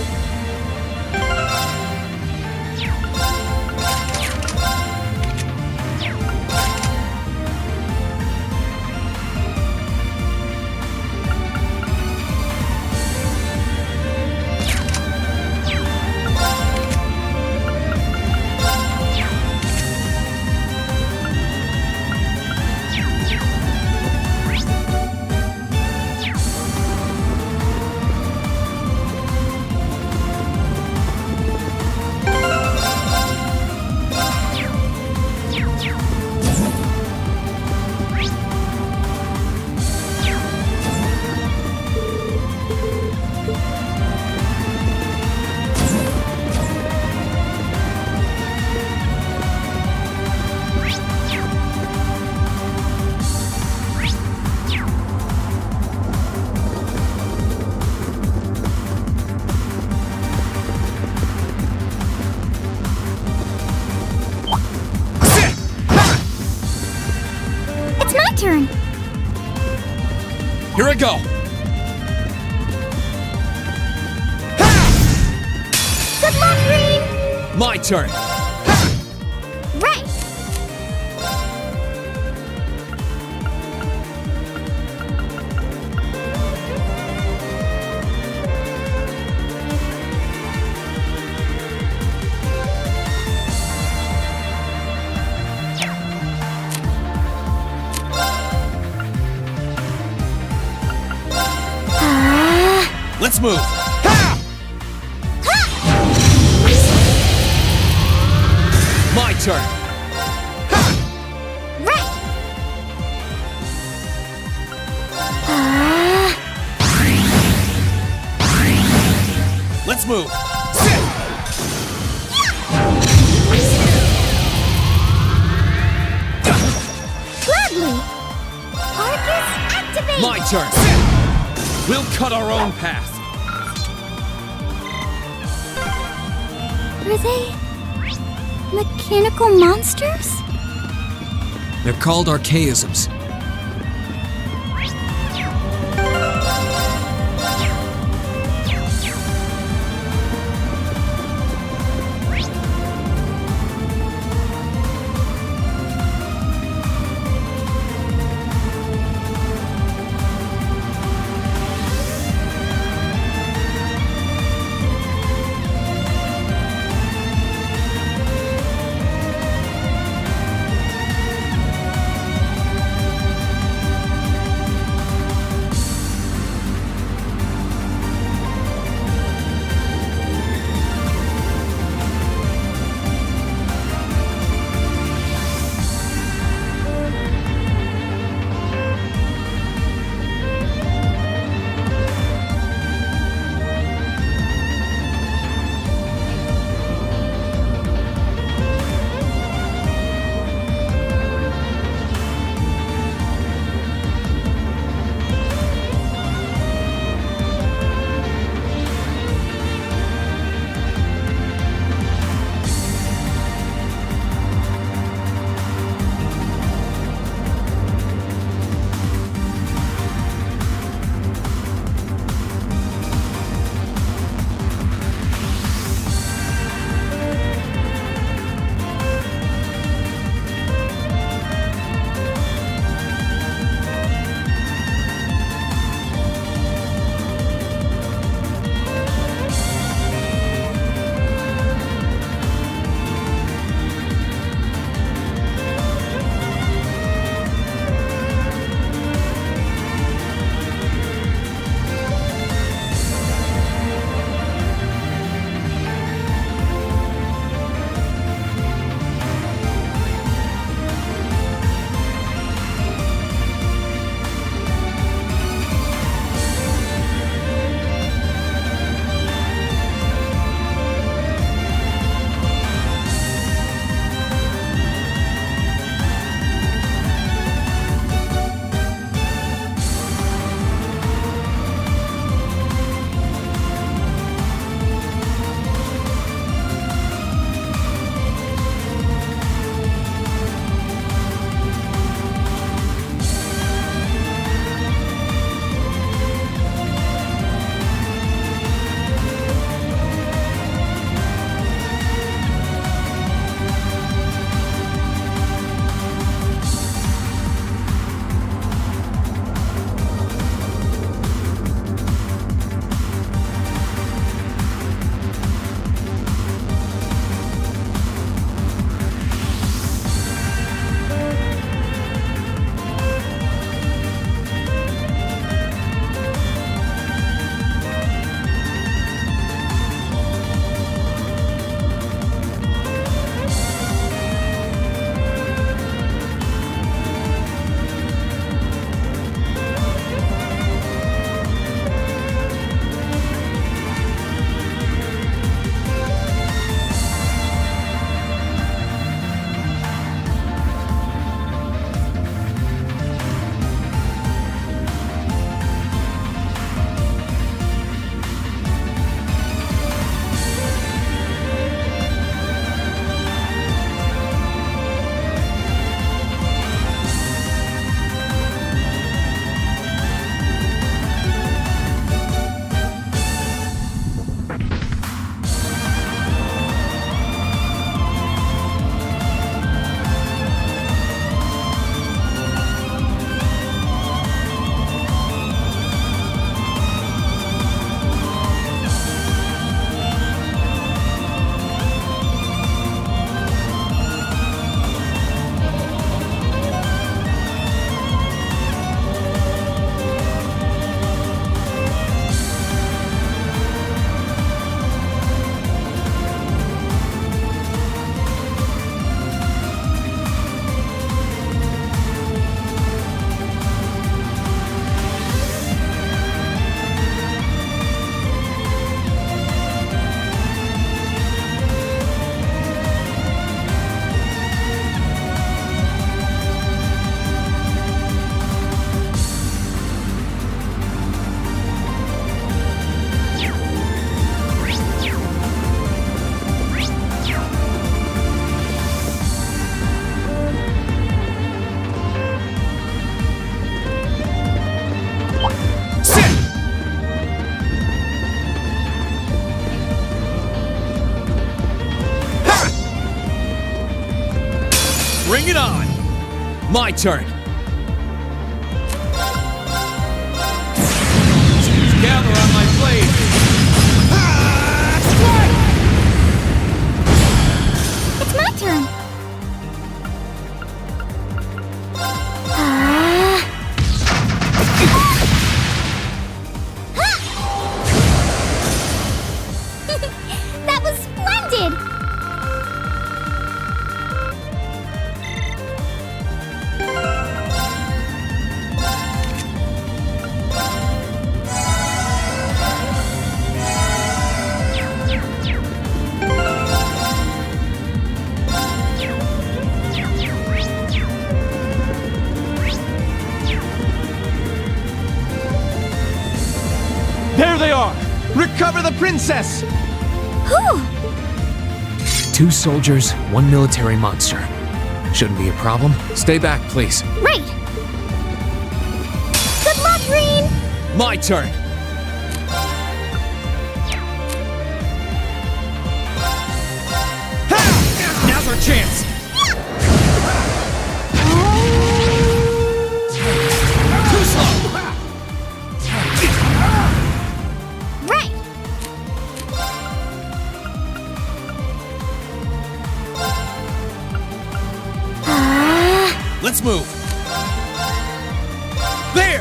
Gotta go! Good luck, Green! My turn! Right! Let's move! My turn! Right! Let's move! Gladly! Arcus, activate! My turn! We'll cut our own path! Are they mechanical monsters? They're called archaisms. Bring it on! My turn! Gather on my blade! It's my turn. That was splendid! There they are! Recover the princess! Whew! 2 soldiers, 1 military monster. Shouldn't be a problem. Stay back, please. Right! Good luck, Green! My turn! Ha! Now's our chance! Too slow! Right! Let's move! There!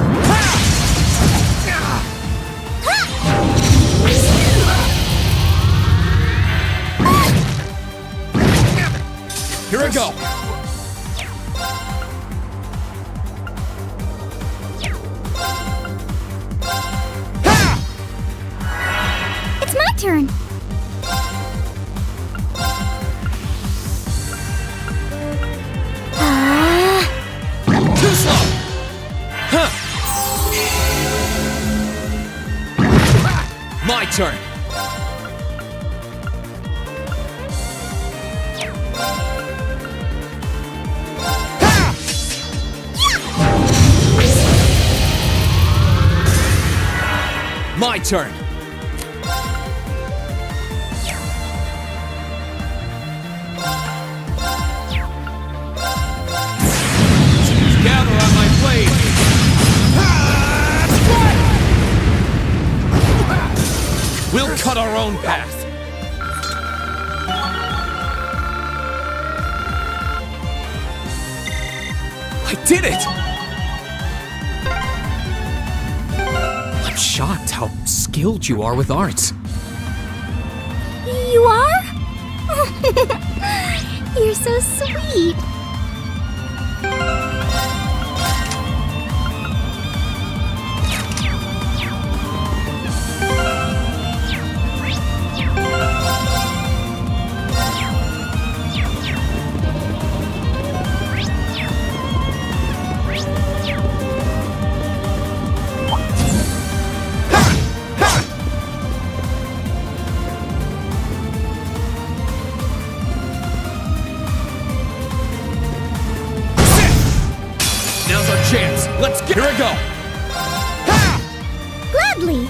Here I go! It's my turn. Too slow! Huh! My turn! My turn! Gather on my blade! We'll cut our own path! I did it! I'm shocked how skilled you are with arts. You are? You're so sweet. Now's our chance! Let's get... Here I go! Gladly.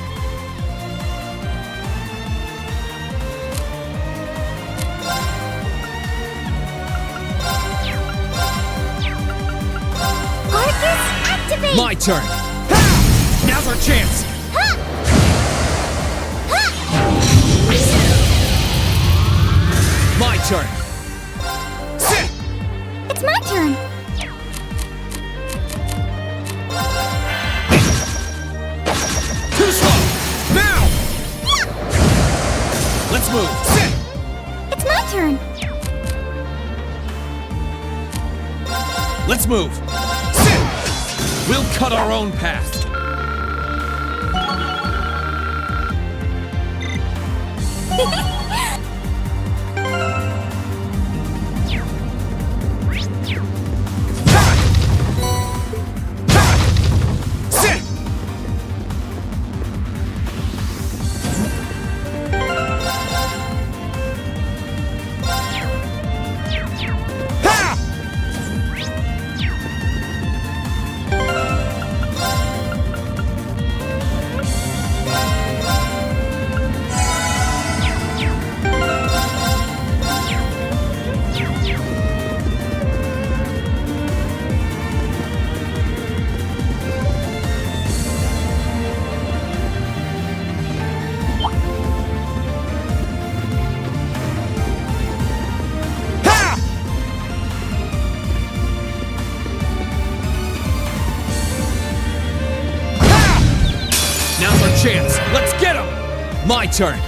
Arcus, activate! My turn! Now's our chance! My turn! It's my turn. Too slow! Now! Let's move! It's my turn. Let's move! We'll cut our own path! My turn.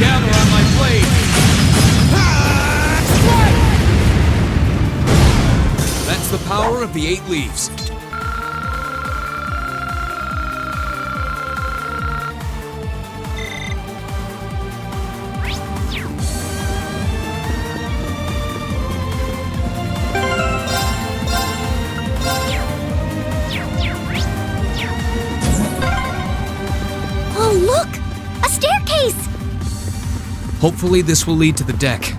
Gather on my blade. That's the power of the 8 leaves. Oh, look! A staircase! Hopefully this will lead to the deck.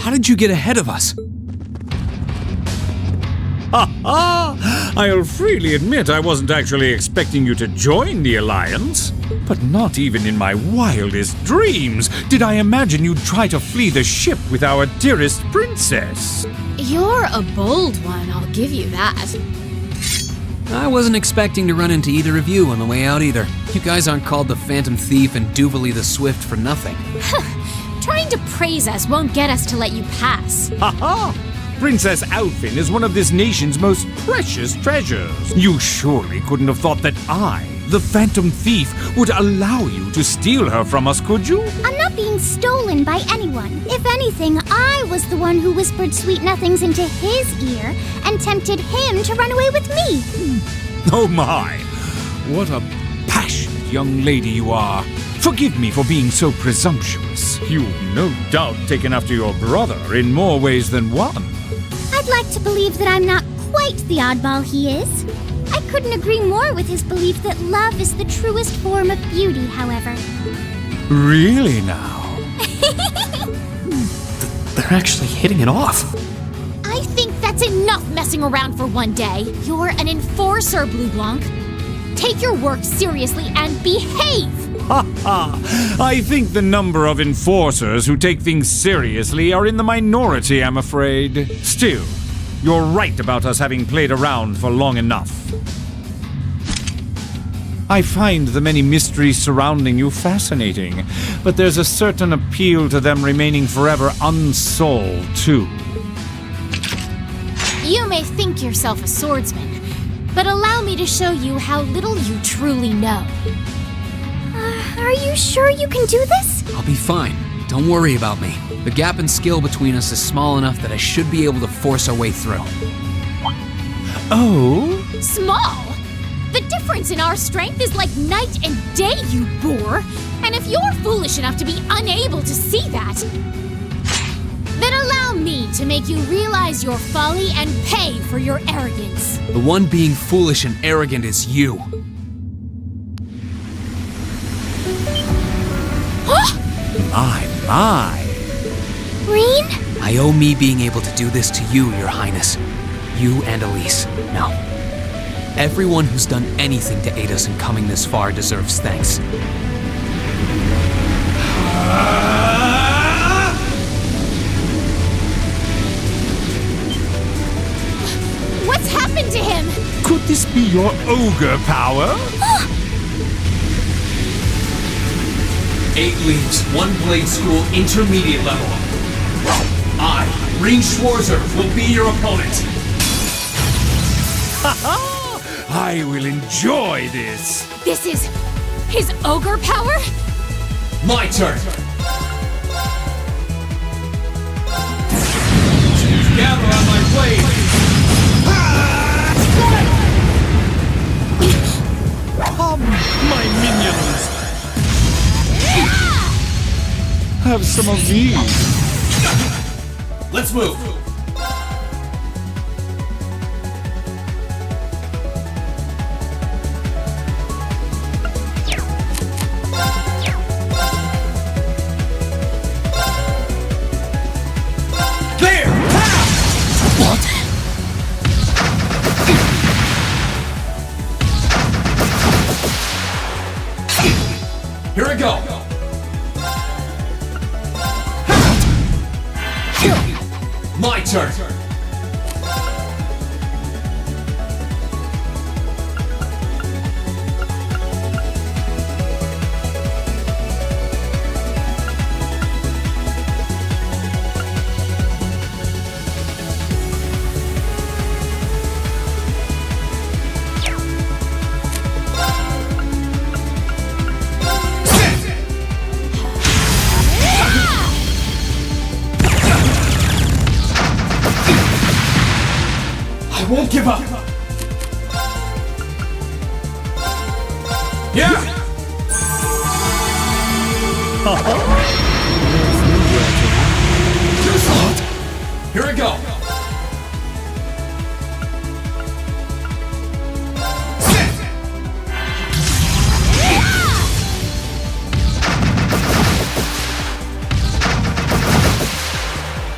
How did you get ahead of us? I'll freely admit I wasn't actually expecting you to join the Alliance. But not even in my wildest dreams did I imagine you'd try to flee the ship with our dearest princess. You're a bold one, I'll give you that. I wasn't expecting to run into either of you on the way out either. You guys aren't called the Phantom Thief and Duvalie the Swift for nothing. Trying to praise us won't get us to let you pass. Ha! Princess Alfin is one of this nation's most precious treasures. You surely couldn't have thought that I, the Phantom Thief, would allow you to steal her from us, could you? I'm not being stolen by anyone. If anything, I was the one who whispered sweet nothings into his ear and tempted him to run away with me. Oh my! What a passionate young lady you are. Forgive me for being so presumptuous. You've no doubt taken after your brother in more ways than one. I'd like to believe that I'm not quite the oddball he is. I couldn't agree more with his belief that love is the truest form of beauty, however. Really now? They're actually hitting it off. I think that's enough messing around for one day. You're an enforcer, Blue Blanc. Take your work seriously and behave! Ha ha! I think the number of enforcers who take things seriously are in the minority, I'm afraid. Still, you're right about us having played around for long enough. I find the many mysteries surrounding you fascinating, but there's a certain appeal to them remaining forever unsolved, too. You may think yourself a swordsman, but allow me to show you how little you truly know. Are you sure you can do this? I'll be fine. Don't worry about me. The gap in skill between us is small enough that I should be able to force our way through. Oh? Small? The difference in our strength is like night and day, you boor! And if you're foolish enough to be unable to see that, then allow me to make you realize your folly and pay for your arrogance. The one being foolish and arrogant is you. My. Rean? I owe me being able to do this to you, Your Highness. You and Elise. No. Everyone who's done anything to aid us in coming this far deserves thanks. this be your ogre power? 8 leaves, 1 blade school, intermediate level. I, Ring Schwarzer, will be your opponent. I will enjoy this. This is his ogre power? My turn. Gather on my blade. Come, my minions. Have some of these. Let's move. There! What? Here I go. My turn. I won't give up. Yeah. Here I go.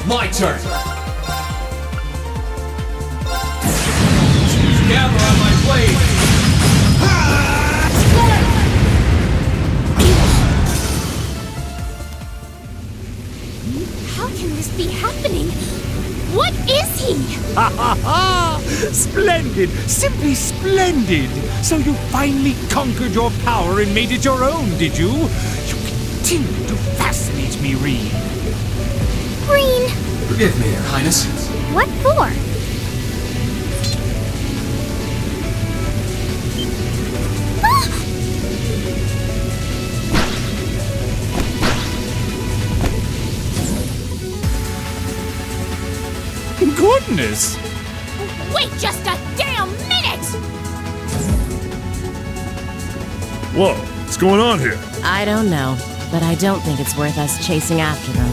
My turn. Gather on my blade. How can this be happening? What is he? Ha ha ha! Splendid! Simply splendid! So you finally conquered your power and made it your own, did you? You continue to fascinate me, Reed. Green! Forgive me, Your Highness. What for? Goodness! Wait just a damn minute! Whoa, what's going on here? I don't know, but I don't think it's worth us chasing after them.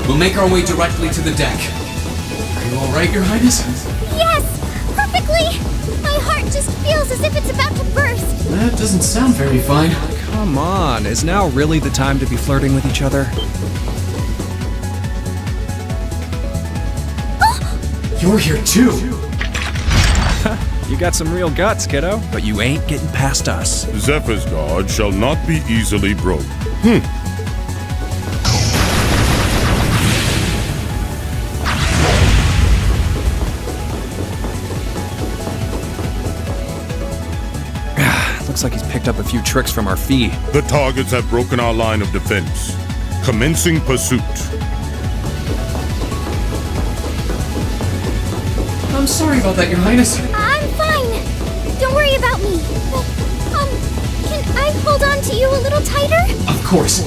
We'll make our way directly to the deck. Are you all right, Your Highness? Yes! Perfectly! My heart just feels as if it's about to burst. That doesn't sound very fine. Come on, is now really the time to be flirting with each other? You're here too. You got some real guts, kiddo, but you ain't getting past us. Zephyr's guard shall not be easily broke. Looks like he's picked up a few tricks from our fee. The targets have broken our line of defense. Commencing pursuit. I'm sorry about that, Your Highness. I'm fine. Don't worry about me. But, can I hold on to you a little tighter? Of course.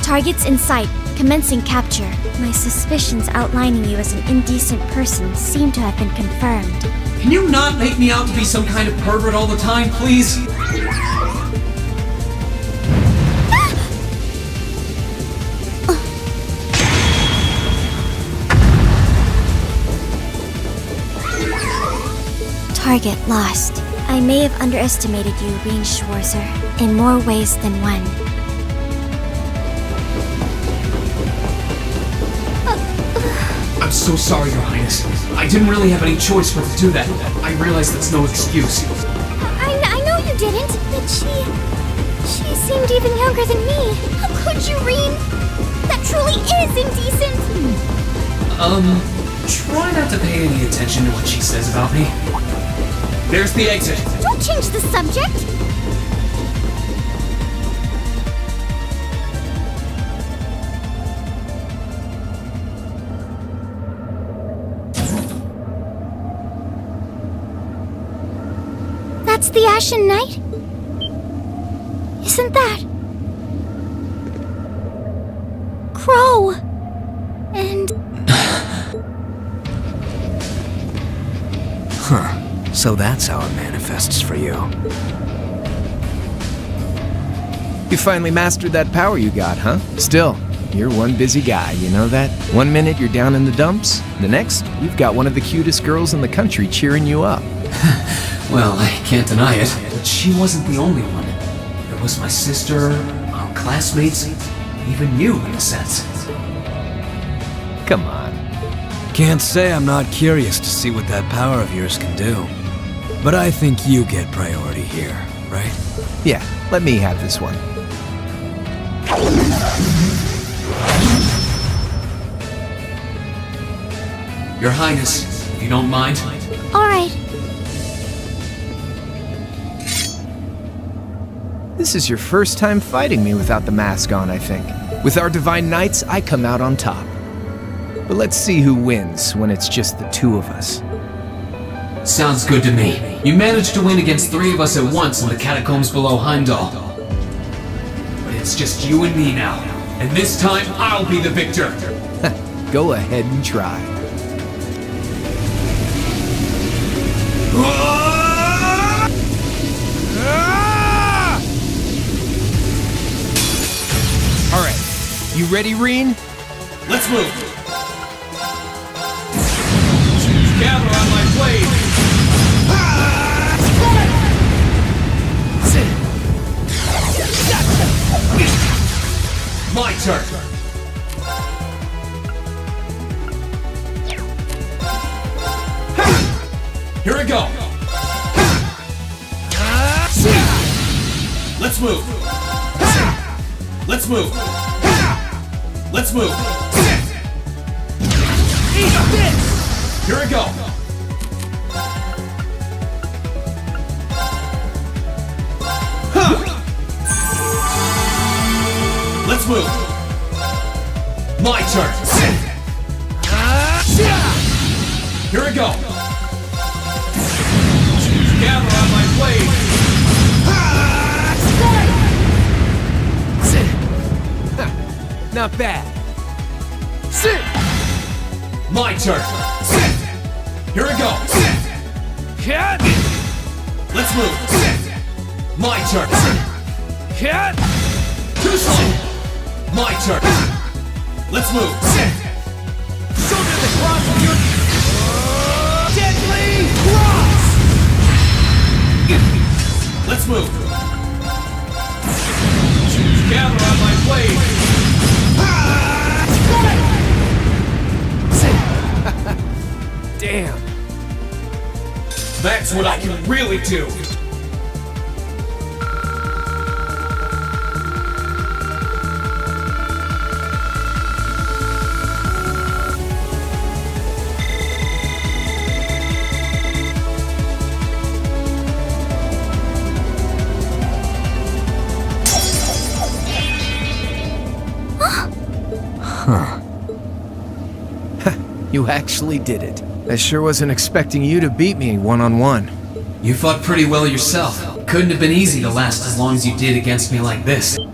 Targets in sight. Commencing capture. My suspicions outlining you as an indecent person seem to have been confirmed. Can you not make me out to be some kind of pervert all the time, please? Target lost. I may have underestimated you, Reen Schwarzer, in more ways than one. I'm so sorry, Your Highness. I didn't really have any choice but to do that. I realize that's no excuse. I know you didn't, but she seemed even younger than me. How could you, Reen? That truly is indecent. Try not to pay any attention to what she says about me. There's the exit. Don't change the subject. That's the Ashen Knight? Isn't that Crow? And Huh. So that's how it manifests for you. You finally mastered that power you got, huh? Still, you're one busy guy, you know that? One minute you're down in the dumps, the next, you've got one of the cutest girls in the country cheering you up. Well, I can't deny it, but she wasn't the only one. There was my sister, our classmates, even you, in a sense. Come on. Can't say I'm not curious to see what that power of yours can do. But I think you get priority here, right? Yeah, let me have this one. Your Highness, if you don't mind. all right. This is your first time fighting me without the mask on, I think. With our Divine Knights, I come out on top. But let's see who wins when it's just the two of us. Sounds good to me. You managed to win against 3 of us at once in the catacombs below Heimdall. But it's just you and me now. And this time, I'll be the victor. Go ahead and try. Alright, you ready, Reen? Let's move. Gather on my blade. My turn. Here we go. Let's move. Let's move. Let's move. Eat this. Here we go. Let's move. My turn. Here we go. Gather on my blade. Not bad. My turn. Here we go. Let's move. My turn. Too slow. My turn. Let's move. Shoulder the cross of your deadly cross. Let's move. Gather on my blade. Damn. That's what I can really do. You actually did it. I sure wasn't expecting you to beat me one-on-one. You fought pretty well yourself. Couldn't have been easy to last as long as you did against me like this. Reen!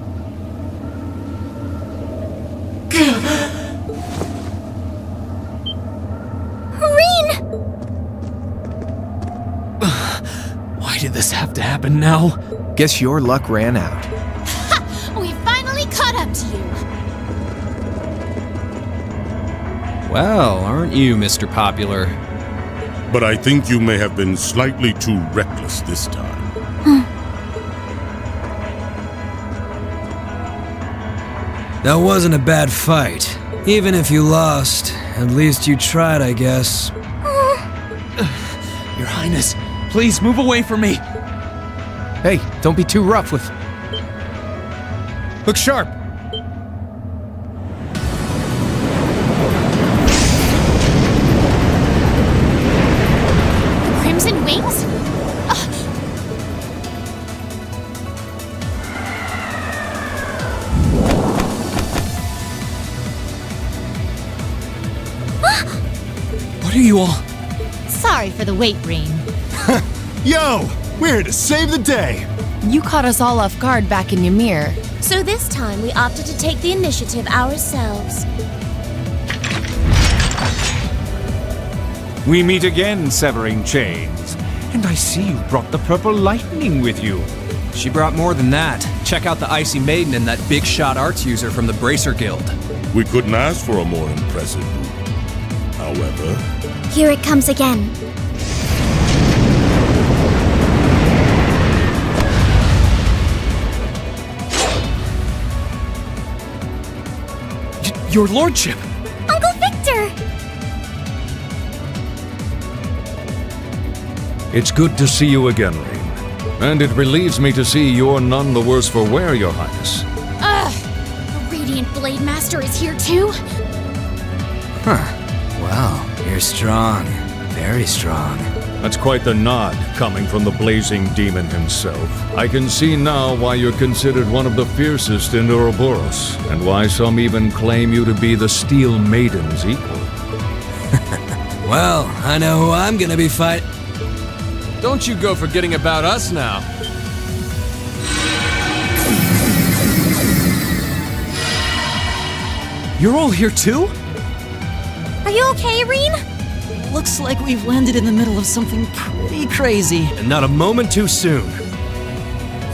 Why did this have to happen now? Guess your luck ran out. We finally caught up to you. Well, aren't you, Mr. Popular? But I think you may have been slightly too reckless this time. That wasn't a bad fight. Even if you lost, At least you tried, I guess. Your Highness, please move away from me. Hey, don't be too rough with... Look sharp! The Crimson Wings? What are you all? Sorry for the wait, Reen. Yo, we're here to save the day. You caught us all off guard back in Ymir. So this time we opted to take the initiative ourselves. We meet again, severing chains. And I see you brought the purple lightning with you. She brought more than that. Check out the Icy Maiden and that big shot arts user from the Bracer Guild. We couldn't ask for a more impressive group. However... Here it comes again. Your lordship! Uncle Victor! It's good to see you again, Reen. And it relieves me to see you're none the worse for wear, Your Highness. Ugh! The Radiant Blade Master is here too? Huh. Wow, you're strong. Very strong. That's quite the nod, coming from the blazing demon himself. I can see now why you're considered one of the fiercest in Ouroboros, and why some even claim you to be the Steel Maiden's equal. Well, I know who I'm gonna be fighting. Don't you go forgetting about us now. You're all here too? Are you okay, Reen? Looks like we've landed in the middle of something pretty crazy. And not a moment too soon.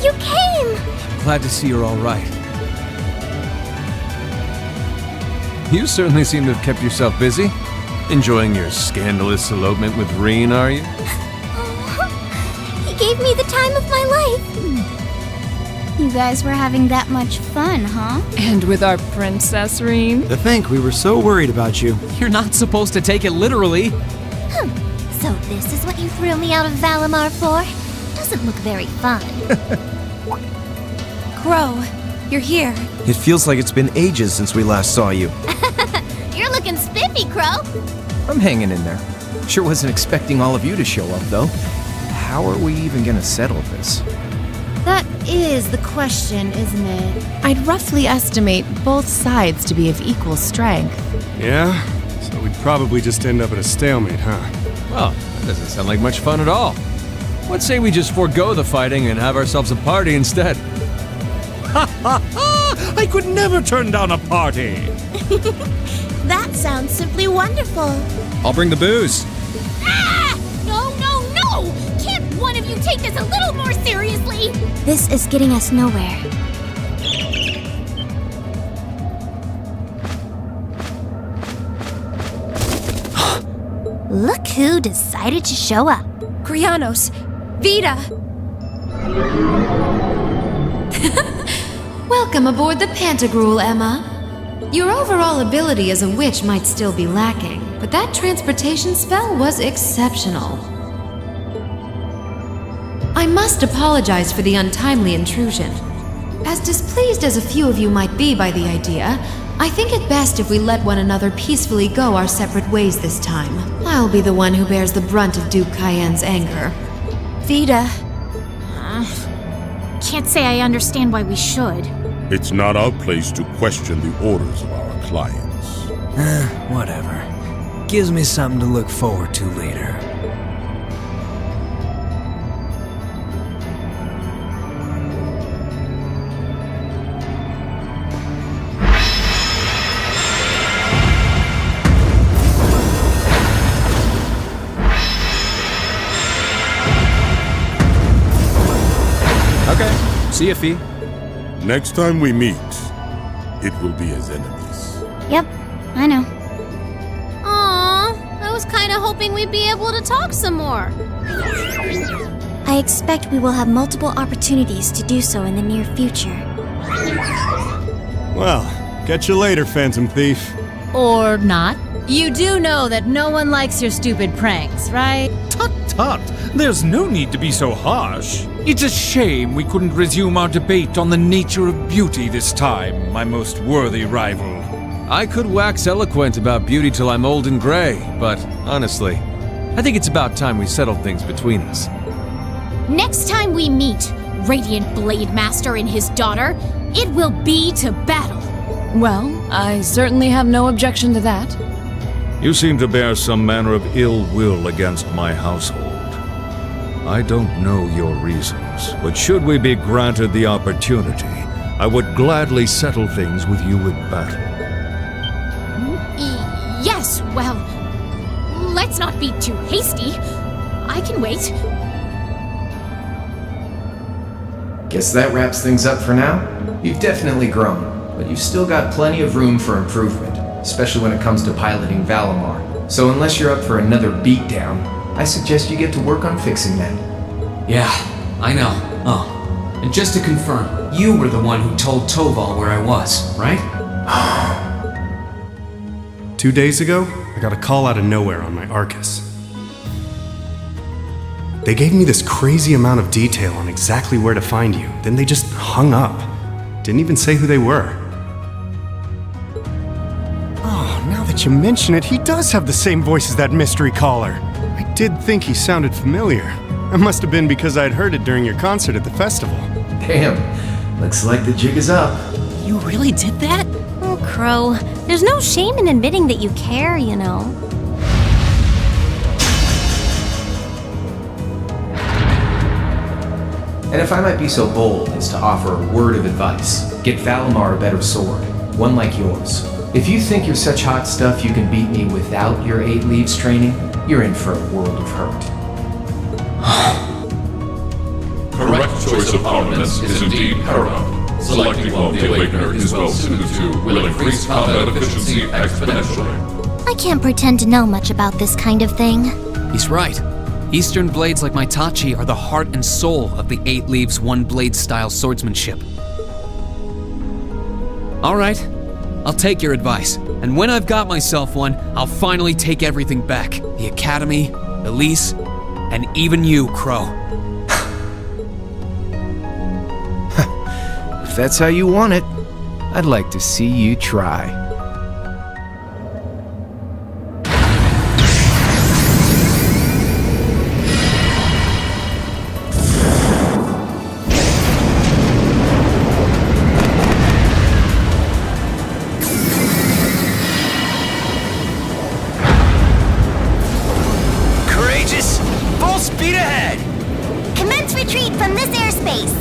You came! Glad to see you're all right. You certainly seem to have kept yourself busy. Enjoying your scandalous elopement with Reen, are you? He gave me the time of my life. You guys were having that much fun, huh? And with our princess, Reen? To think we were so worried about you. You're not supposed to take it literally. So this is what you threw me out of Valimar for? Doesn't look very fun. Crow, you're here. It feels like it's been ages since we last saw you. You're looking spiffy, Crow. I'm hanging in there. Sure wasn't expecting all of you to show up, though. How are we even gonna settle this? That is the question, isn't it? I'd roughly estimate both sides to be of equal strength. Yeah? So we'd probably just end up at a stalemate, huh? Well, that doesn't sound like much fun at all. Let's say we just forego the fighting and have ourselves a party instead. Ha ha ha! I could never turn down a party! That sounds simply wonderful. I'll bring the booze. Ah! No, no, no! Can't one of you take this a little more seriously? This is getting us nowhere. Look who decided to show up. Krianos! Vita! Welcome aboard the Pantagruel, Emma. Your overall ability as a witch might still be lacking, but that transportation spell was exceptional. I must apologize for the untimely intrusion. As displeased as a few of you might be by the idea, I think it best if we let one another peacefully go our separate ways this time. I'll be the one who bears the brunt of Duke Cayenne's anger. Vita. Can't say I understand why we should. It's not our place to question the orders of our clients. Whatever. Gives me something to look forward to later. Okay, see ya, Fee. Next time we meet, it will be as enemies. Yep, I know. Aww, I was kind of hoping we'd be able to talk some more. I expect we will have multiple opportunities to do so in the near future. Well, catch you later, Phantom Thief. Or not. You do know that no one likes your stupid pranks, right? Tut tut! There's no need to be so harsh. It's a shame we couldn't resume our debate on the nature of beauty this time, my most worthy rival. I could wax eloquent about beauty till I'm old and gray, but honestly, I think it's about time we settled things between us. Next time we meet, Radiant Blade Master and his daughter, it will be to battle. Well, I certainly have no objection to that. You seem to bear some manner of ill will against my household. I don't know your reasons, but should we be granted the opportunity, I would gladly settle things with you in battle. Yes, well, let's not be too hasty. I can wait. Guess that wraps things up for now. You've definitely grown, but you've still got plenty of room for improvement, especially when it comes to piloting Valimar. So unless you're up for another beatdown, I suggest you get to work on fixing that. Yeah, I know. Oh, and just to confirm, you were the one who told Toval where I was, right? 2 days ago, I got a call out of nowhere on my Arcus. They gave me this crazy amount of detail on exactly where to find you, then they just hung up. Didn't even say who they were. Oh, now that you mention it, he does have the same voice as that mystery caller. I did think he sounded familiar. It must have been because I'd heard it during your concert at the festival. Damn, looks like the jig is up. You really did that? Oh, Crow, there's no shame in admitting that you care, you know. And if I might be so bold as to offer a word of advice, get Valimar a better sword, one like yours. If you think you're such hot stuff you can beat me without your 8 Leaves training, you're in for a world of hurt. Correct choice of armaments is indeed paramount. Selecting one of the Awakener is well suited to will increase combat efficiency exponentially. I can't pretend to know much about this kind of thing. He's right. Eastern blades like my Tachi are the heart and soul of the 8 Leaves 1 blade style swordsmanship. Alright, I'll take your advice, and when I've got myself one, I'll finally take everything back. The Academy, Elise, and even you, Crow. If that's how you want it, I'd like to see you try. Courageous! Full speed ahead! Commence retreat from this airspace!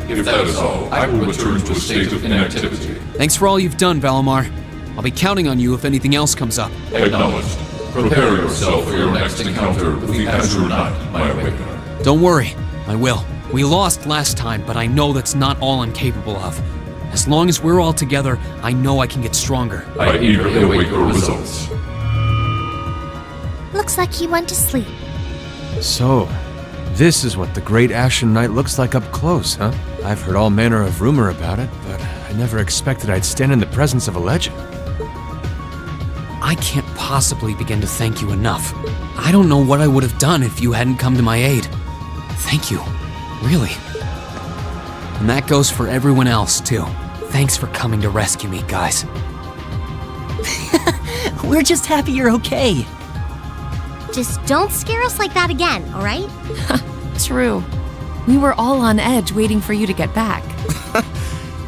If that is all, I will return to a state of inactivity. Thanks for all you've done, Valimar. I'll be counting on you if anything else comes up. Acknowledged. Prepare yourself for your next encounter with the Azure Knight, my Awakener. Don't worry, I will. We lost last time, but I know that's not all I'm capable of. As long as we're all together, I know I can get stronger. I eagerly await your results. Looks like he went to sleep. So, this is what the Great Ashen Knight looks like up close, huh? I've heard all manner of rumor about it, but I never expected I'd stand in the presence of a legend. I can't possibly begin to thank you enough. I don't know what I would have done if you hadn't come to my aid. Thank you, really. And that goes for everyone else, too. Thanks for coming to rescue me, guys. We're just happy you're okay. Just don't scare us like that again, alright? True. We were all on edge waiting for you to get back.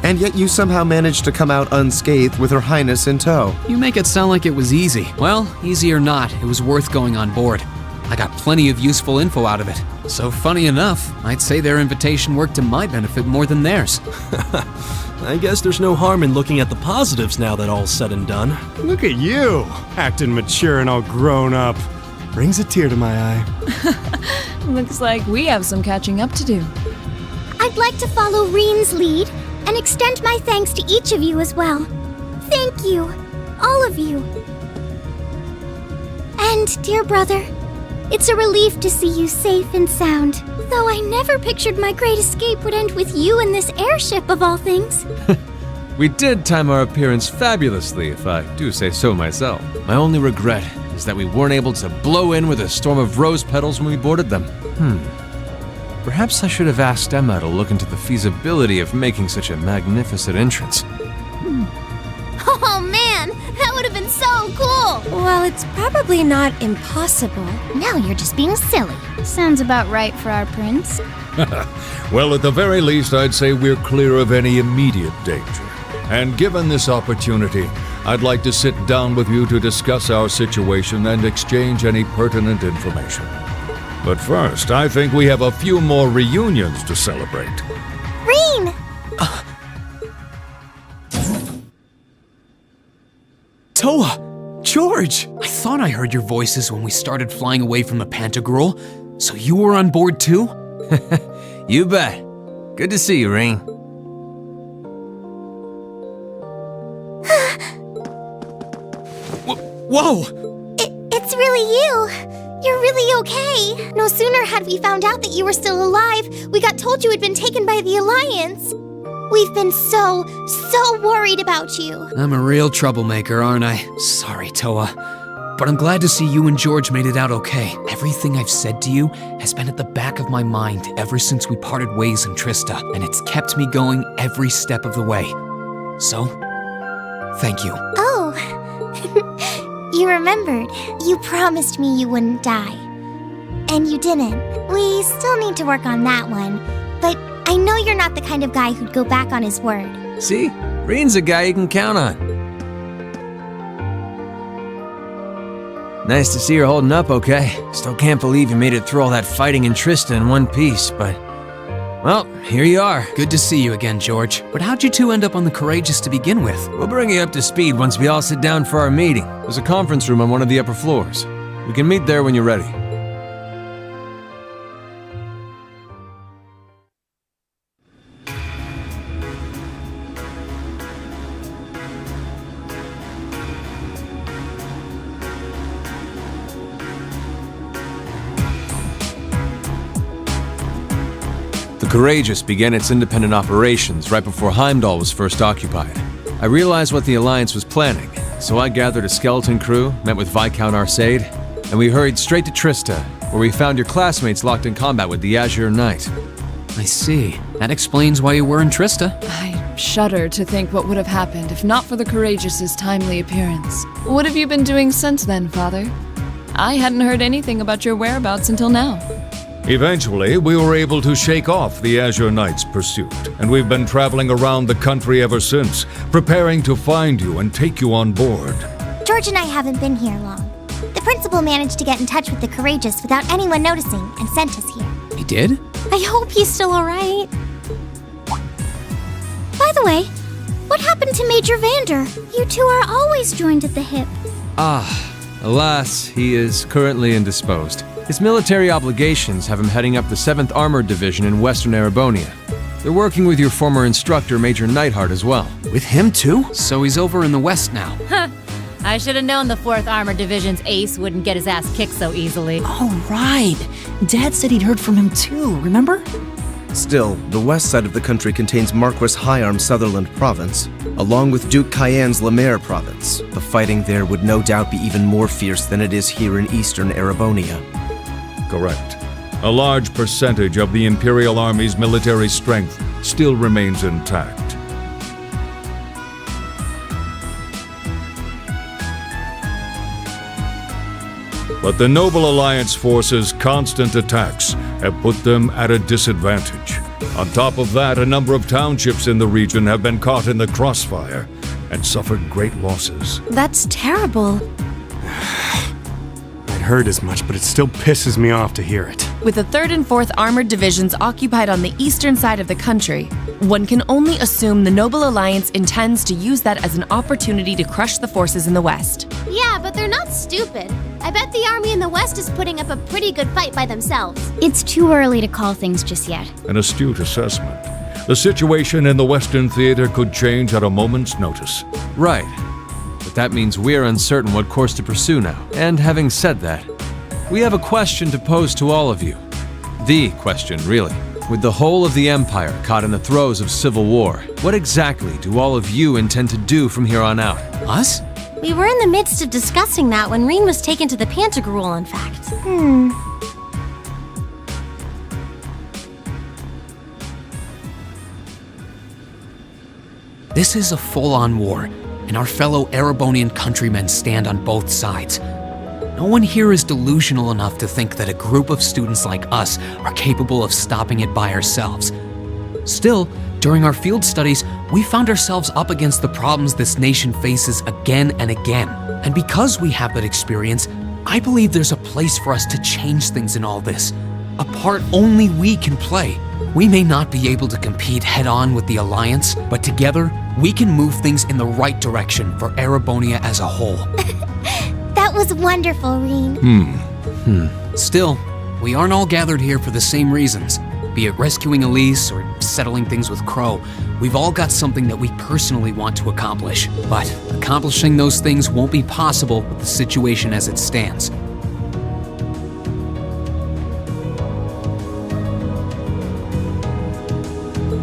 And yet you somehow managed to come out unscathed with Her Highness in tow. You make it sound like it was easy. Well, easy or not, it was worth going on board. I got plenty of useful info out of it. So funny enough, I'd say their invitation worked to my benefit more than theirs. I guess there's no harm in looking at the positives now that all's said and done. Look at you, acting mature and all grown up. Brings a tear to my eye. Looks like we have some catching up to do. I'd like to follow Reen's lead and extend my thanks to each of you as well. Thank you, all of you. And, dear brother, it's a relief to see you safe and sound, though I never pictured my great escape would end with you in this airship of all things. We did time our appearance fabulously, if I do say so myself. My only regret is that we weren't able to blow in with a storm of rose petals when we boarded them. Perhaps I should have asked Emma to look into the feasibility of making such a magnificent entrance. Oh man, that would have been so cool! Well, it's probably not impossible. Now you're just being silly. Sounds about right for our prince. Well, at the very least, I'd say we're clear of any immediate danger. And given this opportunity, I'd like to sit down with you to discuss our situation and exchange any pertinent information. But first, I think we have a few more reunions to celebrate. Reen! Toa! George! I thought I heard your voices when we started flying away from the Pantagruel. So you were on board too? You bet. Good to see you, Reen. Whoa! It's really you! You're really okay! No sooner had we found out that you were still alive, we got told you had been taken by the Alliance. We've been so worried about you. I'm a real troublemaker, aren't I? Sorry, Toa. But I'm glad to see you and George made it out okay. Everything I've said to you has been at the back of my mind ever since we parted ways in Trista, and it's kept me going every step of the way. So, thank you. Oh, you remembered. You promised me you wouldn't die. And you didn't. We still need to work on that one, but I know you're not the kind of guy who'd go back on his word. See? Reen's a guy you can count on. Nice to see you're holding up okay. Still can't believe you made it through all that fighting in Trista in one piece, but... well, here you are. Good to see you again, George. But how'd you two end up on the Courageous to begin with? We'll bring you up to speed once we all sit down for our meeting. There's a conference room on one of the upper floors. We can meet there when you're ready. The Courageous began its independent operations right before Heimdall was first occupied. I realized what the Alliance was planning, so I gathered a skeleton crew, met with Viscount Arcade, and we hurried straight to Trista, where we found your classmates locked in combat with the Azure Knight. I see. That explains why you were in Trista. I shudder to think what would have happened if not for the Courageous's timely appearance. What have you been doing since then, Father? I hadn't heard anything about your whereabouts until now. Eventually, we were able to shake off the Azure Knight's pursuit, and we've been traveling around the country ever since, preparing to find you and take you on board. George and I haven't been here long. The principal managed to get in touch with the Courageous without anyone noticing and sent us here. He did? I hope he's still alright. By the way, what happened to Major Vander? You two are always joined at the hip. Alas, he is currently indisposed. His military obligations have him heading up the 7th Armored Division in Western Erebonia. They're working with your former instructor, Major Neidhart, as well. With him too? So he's over in the west now. Huh. I should have known the 4th Armored Division's ace wouldn't get his ass kicked so easily. Oh, right. Dad said he'd heard from him too, remember? Still, the west side of the country contains Marquis Hyarm's Sutherland province, along with Duke Cayenne's Lemaire province. The fighting there would no doubt be even more fierce than it is here in eastern Erebonia. Correct. A large percentage of the Imperial Army's military strength still remains intact. But the Noble Alliance forces' constant attacks have put them at a disadvantage. On top of that, a number of townships in the region have been caught in the crossfire and suffered great losses. That's terrible. I'd hurt as much, but it still pisses me off to hear it. With the 3rd and 4th Armored Divisions occupied on the eastern side of the country, one can only assume the Noble Alliance intends to use that as an opportunity to crush the forces in the west. Yeah, but they're not stupid. I bet the army in the west is putting up a pretty good fight by themselves. It's too early to call things just yet. An astute assessment. The situation in the Western Theater could change at a moment's notice. Right. But that means we're uncertain what course to pursue now. And having said that, we have a question to pose to all of you. The question, really. With the whole of the Empire caught in the throes of civil war, what exactly do all of you intend to do from here on out? Us? We were in the midst of discussing that when Reen was taken to the Pantagruel, in fact. This is a full-on war, and our fellow Erebonian countrymen stand on both sides. No one here is delusional enough to think that a group of students like us are capable of stopping it by ourselves. Still, during our field studies, we found ourselves up against the problems this nation faces again and again. And because we have that experience, I believe there's a place for us to change things in all this. A part only we can play. We may not be able to compete head-on with the Alliance, but together, we can move things in the right direction for Erebonia as a whole. That was wonderful, Reen. Still, we aren't all gathered here for the same reasons. Be it rescuing Elise or settling things with Crow, we've all got something that we personally want to accomplish. But accomplishing those things won't be possible with the situation as it stands.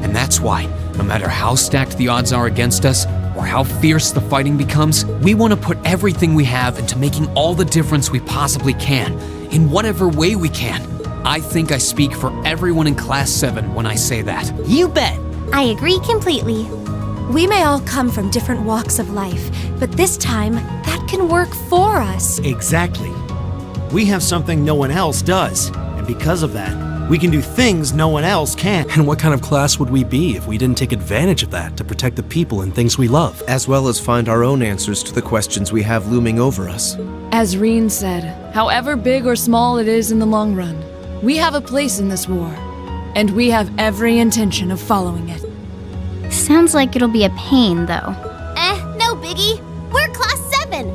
And that's why, no matter how stacked the odds are against us, or how fierce the fighting becomes, we want to put everything we have into making all the difference we possibly can, in whatever way we can. I think I speak for everyone in Class 7 when I say that. You bet! I agree completely. We may all come from different walks of life, but this time, that can work for us. Exactly. We have something no one else does, and because of that, we can do things no one else can. And what kind of class would we be if we didn't take advantage of that to protect the people and things we love? As well as find our own answers to the questions we have looming over us. As Reen said, however big or small it is in the long run, we have a place in this war, and we have every intention of following it. Sounds like it'll be a pain, though. No biggie. We're Class 7.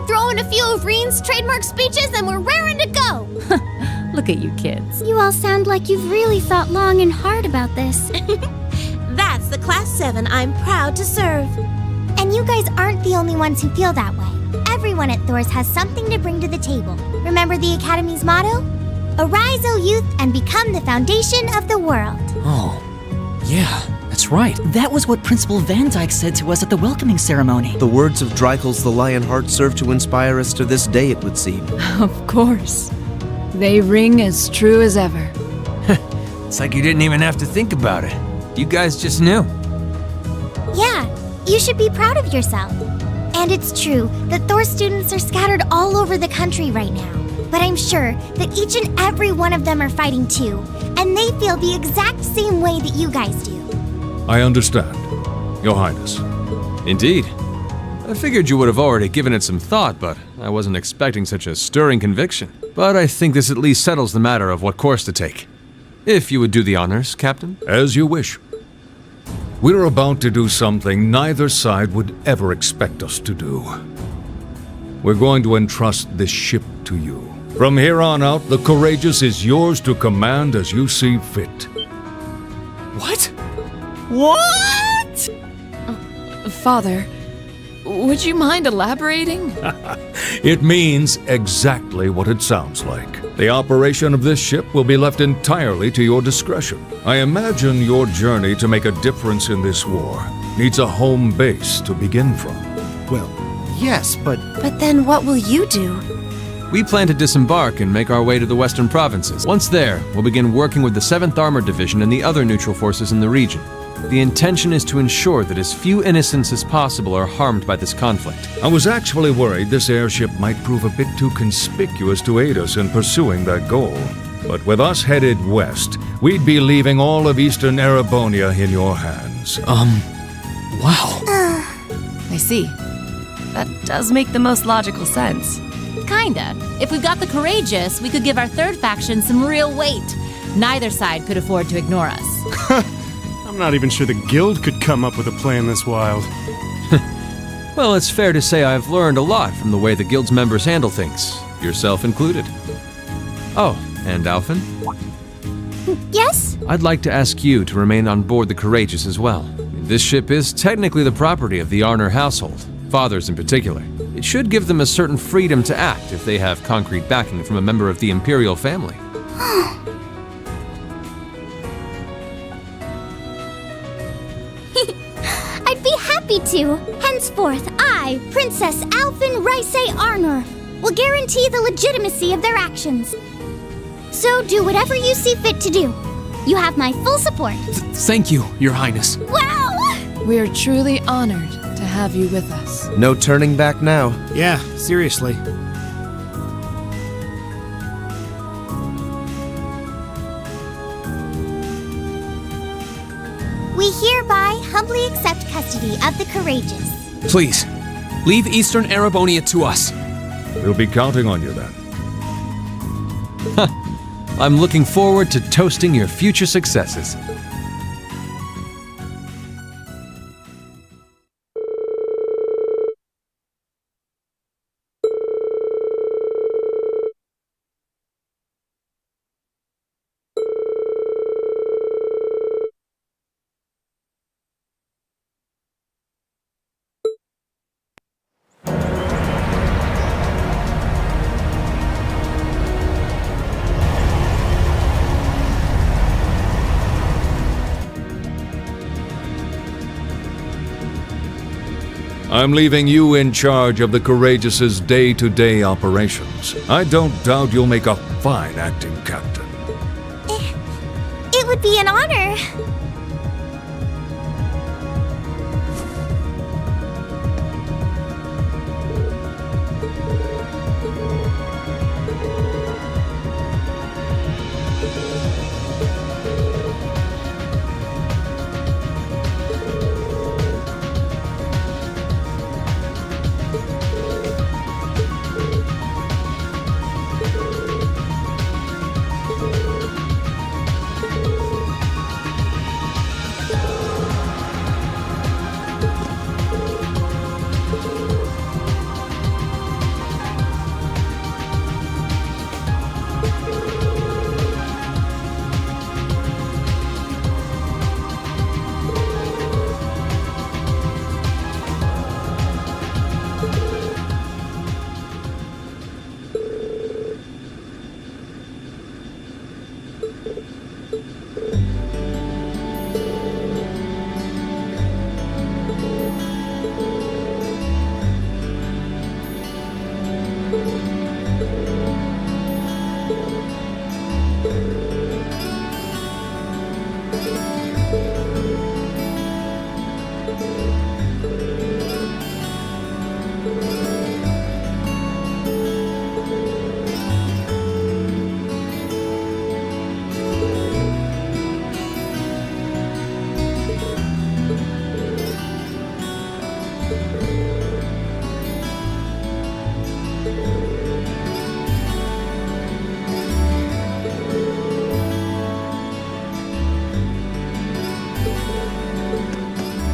Throw in a few of Reen's trademark speeches and we're raring to go. Look at you kids. You all sound like you've really thought long and hard about this. That's the Class 7 I'm proud to serve. And you guys aren't the only ones who feel that way. Everyone at Thor's has something to bring to the table. Remember the Academy's motto? Arise, O youth, and become the foundation of the world. Oh, yeah, that's right. That was what Principal Van Dyke said to us at the welcoming ceremony. The words of Dreikel's the Lionheart serve to inspire us to this day, it would seem. Of course. They ring as true as ever. It's like you didn't even have to think about it. You guys just knew. Yeah, you should be proud of yourself. And it's true that Thor students are scattered all over the country right now. But I'm sure that each and every one of them are fighting too, and they feel the exact same way that you guys do. I understand, Your Highness. Indeed. I figured you would have already given it some thought, but I wasn't expecting such a stirring conviction. But I think this at least settles the matter of what course to take. If you would do the honors, Captain. As you wish. We're about to do something neither side would ever expect us to do. We're going to entrust this ship to you. From here on out, the Courageous is yours to command as you see fit. What? What? Father, would you mind elaborating? It means exactly what it sounds like. The operation of this ship will be left entirely to your discretion. I imagine your journey to make a difference in this war needs a home base to begin from. Well, yes, but... But then what will you do? We plan to disembark and make our way to the western provinces. Once there, we'll begin working with the 7th Armored Division and the other neutral forces in the region. The intention is to ensure that as few innocents as possible are harmed by this conflict. I was actually worried this airship might prove a bit too conspicuous to aid us in pursuing that goal. But with us headed west, we'd be leaving all of eastern Erebonia in your hands. Wow. I see. That does make the most logical sense. Kinda. If we got the courageous, we could give our third faction some real weight. Neither side could afford to ignore us. I'm not even sure the guild could come up with a plan this wild. Well, it's fair to say I've learned a lot from the way the guild's members handle things, yourself included. Oh, and Alphen? Yes? I'd like to ask you to remain on board the Courageous as well. This ship is technically the property of the Arner household, fathers in particular. It should give them a certain freedom to act if they have concrete backing from a member of the Imperial family. I'd be happy to. Henceforth, I, Princess Alphen Rice Arner, will guarantee the legitimacy of their actions. So do whatever you see fit to do. You have my full support. Thank you, Your Highness. Wow! We are truly honored to have you with us. No turning back now. Yeah, seriously. We hereby humbly accept custody of the Courageous. Please, leave Eastern Arabonia to us. We'll be counting on you then. I'm looking forward to toasting your future successes. I'm leaving you in charge of the Courageous's day-to-day operations. I don't doubt you'll make a fine acting captain. It would be an honor.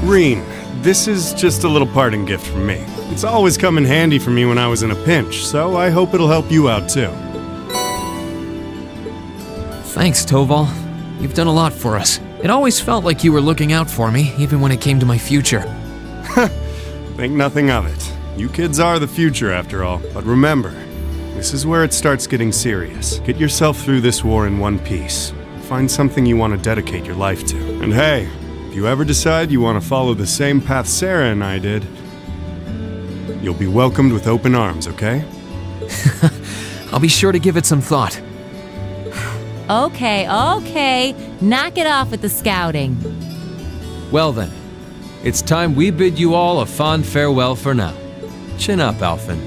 Reen, this is just a little parting gift from me. It's always come in handy for me when I was in a pinch, so I hope it'll help you out too. Thanks, Toval. You've done a lot for us. It always felt like you were looking out for me, even when it came to my future. Think nothing of it. You kids are the future after all. But remember, this is where it starts getting serious. Get yourself through this war in one piece. Find something you want to dedicate your life to. And hey, if you ever decide you want to follow the same path Sarah and I did, you'll be welcomed with open arms, okay? I'll be sure to give it some thought. Okay. Knock it off with the scouting. Well then, it's time we bid you all a fond farewell for now. Chin up, Alphen.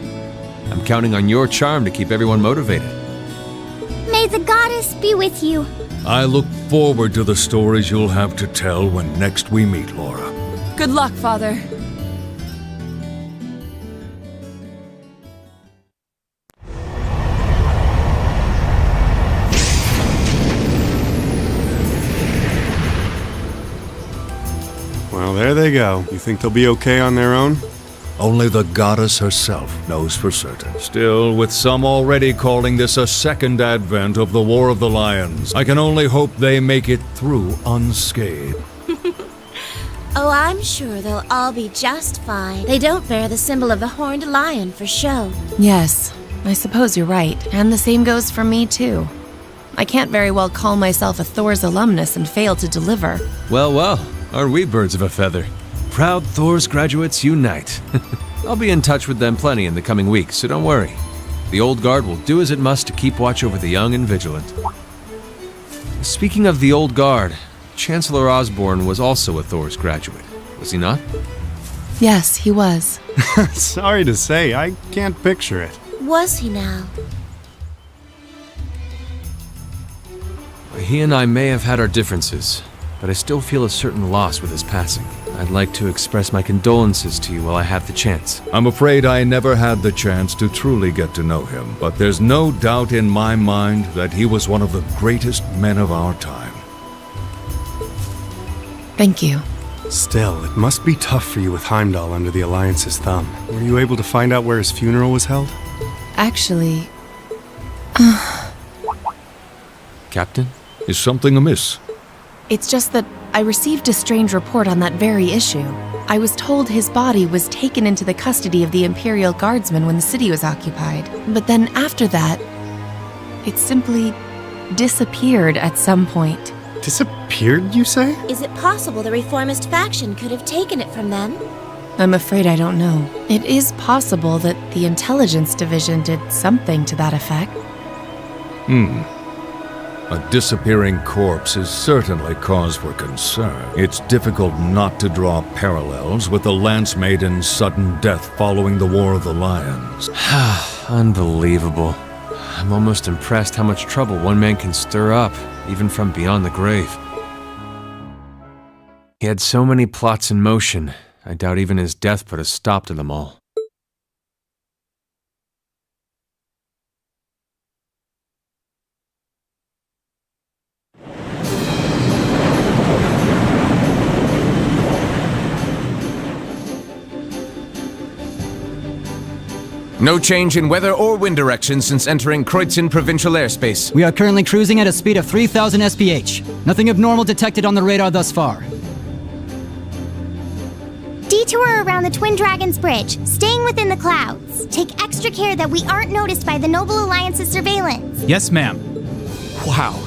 I'm counting on your charm to keep everyone motivated. May the goddess be with you. I look forward to the stories you'll have to tell when next we meet, Laura. Good luck, Father. Well, there they go. You think they'll be okay on their own? Only the goddess herself knows for certain. Still, with some already calling this a second advent of the War of the Lions, I can only hope they make it through unscathed. Oh, I'm sure they'll all be just fine. They don't bear the symbol of the horned lion for show. Yes, I suppose you're right. And the same goes for me, too. I can't very well call myself a Thor's alumnus and fail to deliver. Well, well, are we birds of a feather? Proud Thor's graduates unite. I'll be in touch with them plenty in the coming weeks, so don't worry. The Old Guard will do as it must to keep watch over the young and vigilant. Speaking of the Old Guard, Chancellor Osborne was also a Thor's graduate, was he not? Yes, he was. Sorry to say, I can't picture it. Was he now? He and I may have had our differences, but I still feel a certain loss with his passing. I'd like to express my condolences to you while I have the chance. I'm afraid I never had the chance to truly get to know him, but there's no doubt in my mind that he was one of the greatest men of our time. Thank you. Still, it must be tough for you with Heimdall under the Alliance's thumb. Were you able to find out where his funeral was held? Actually... Captain? Is something amiss? It's just that I received a strange report on that very issue. I was told his body was taken into the custody of the Imperial Guardsmen when the city was occupied. But then after that, it simply disappeared at some point. Disappeared, you say? Is it possible the reformist faction could have taken it from them? I'm afraid I don't know. It is possible that the Intelligence Division did something to that effect. A disappearing corpse is certainly cause for concern. It's difficult not to draw parallels with the Lance Maiden's sudden death following the War of the Lions. Unbelievable. I'm almost impressed how much trouble one man can stir up, even from beyond the grave. He had so many plots in motion, I doubt even his death put a stop to them all. No change in weather or wind direction since entering Kreutzen provincial airspace. We are currently cruising at a speed of 3,000 SPH. Nothing abnormal detected on the radar thus far. Detour around the Twin Dragons Bridge, staying within the clouds. Take extra care that we aren't noticed by the Noble Alliance's surveillance. Yes, ma'am. Wow.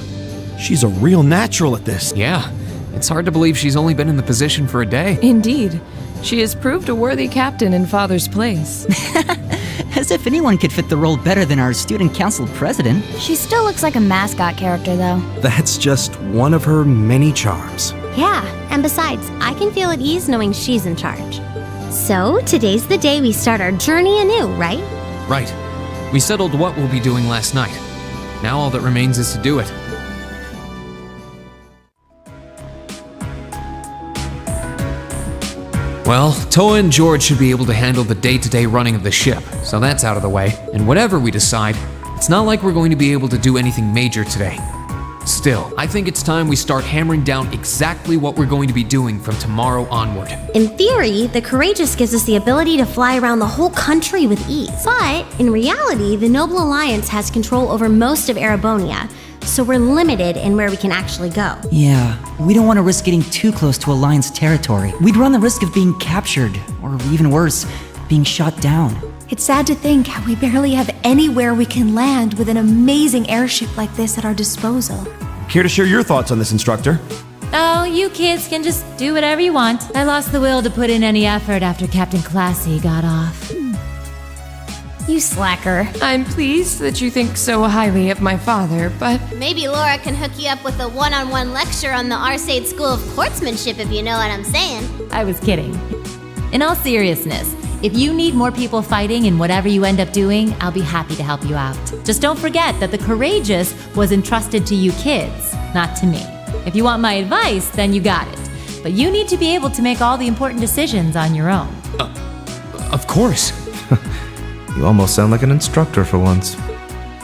She's a real natural at this. Yeah. It's hard to believe she's only been in the position for a day. Indeed. She has proved a worthy captain in Father's place. As if anyone could fit the role better than our student council president. She still looks like a mascot character, though. That's just one of her many charms. Yeah, and besides, I can feel at ease knowing she's in charge. So, today's the day we start our journey anew, right? Right. We settled what we'll be doing last night. Now all that remains is to do it. Well, Toa and George should be able to handle the day-to-day running of the ship, so that's out of the way. And whatever we decide, it's not like we're going to be able to do anything major today. Still, I think it's time we start hammering down exactly what we're going to be doing from tomorrow onward. In theory, the Courageous gives us the ability to fly around the whole country with ease. But, in reality, the Noble Alliance has control over most of Erebonia, so we're limited in where we can actually go. Yeah, we don't want to risk getting too close to Alliance territory. We'd run the risk of being captured, or even worse, being shot down. It's sad to think how we barely have anywhere we can land with an amazing airship like this at our disposal. Care to share your thoughts on this, instructor? Oh, you kids can just do whatever you want. I lost the will to put in any effort after Captain Classy got off. You slacker. I'm pleased that you think so highly of my father, but... Maybe Laura can hook you up with a one-on-one lecture on the Arcade School of Sportsmanship, if you know what I'm saying. I was kidding. In all seriousness, if you need more people fighting in whatever you end up doing, I'll be happy to help you out. Just don't forget that the Courageous was entrusted to you kids, not to me. If you want my advice, then you got it. But you need to be able to make all the important decisions on your own. Of course. You almost sound like an instructor for once.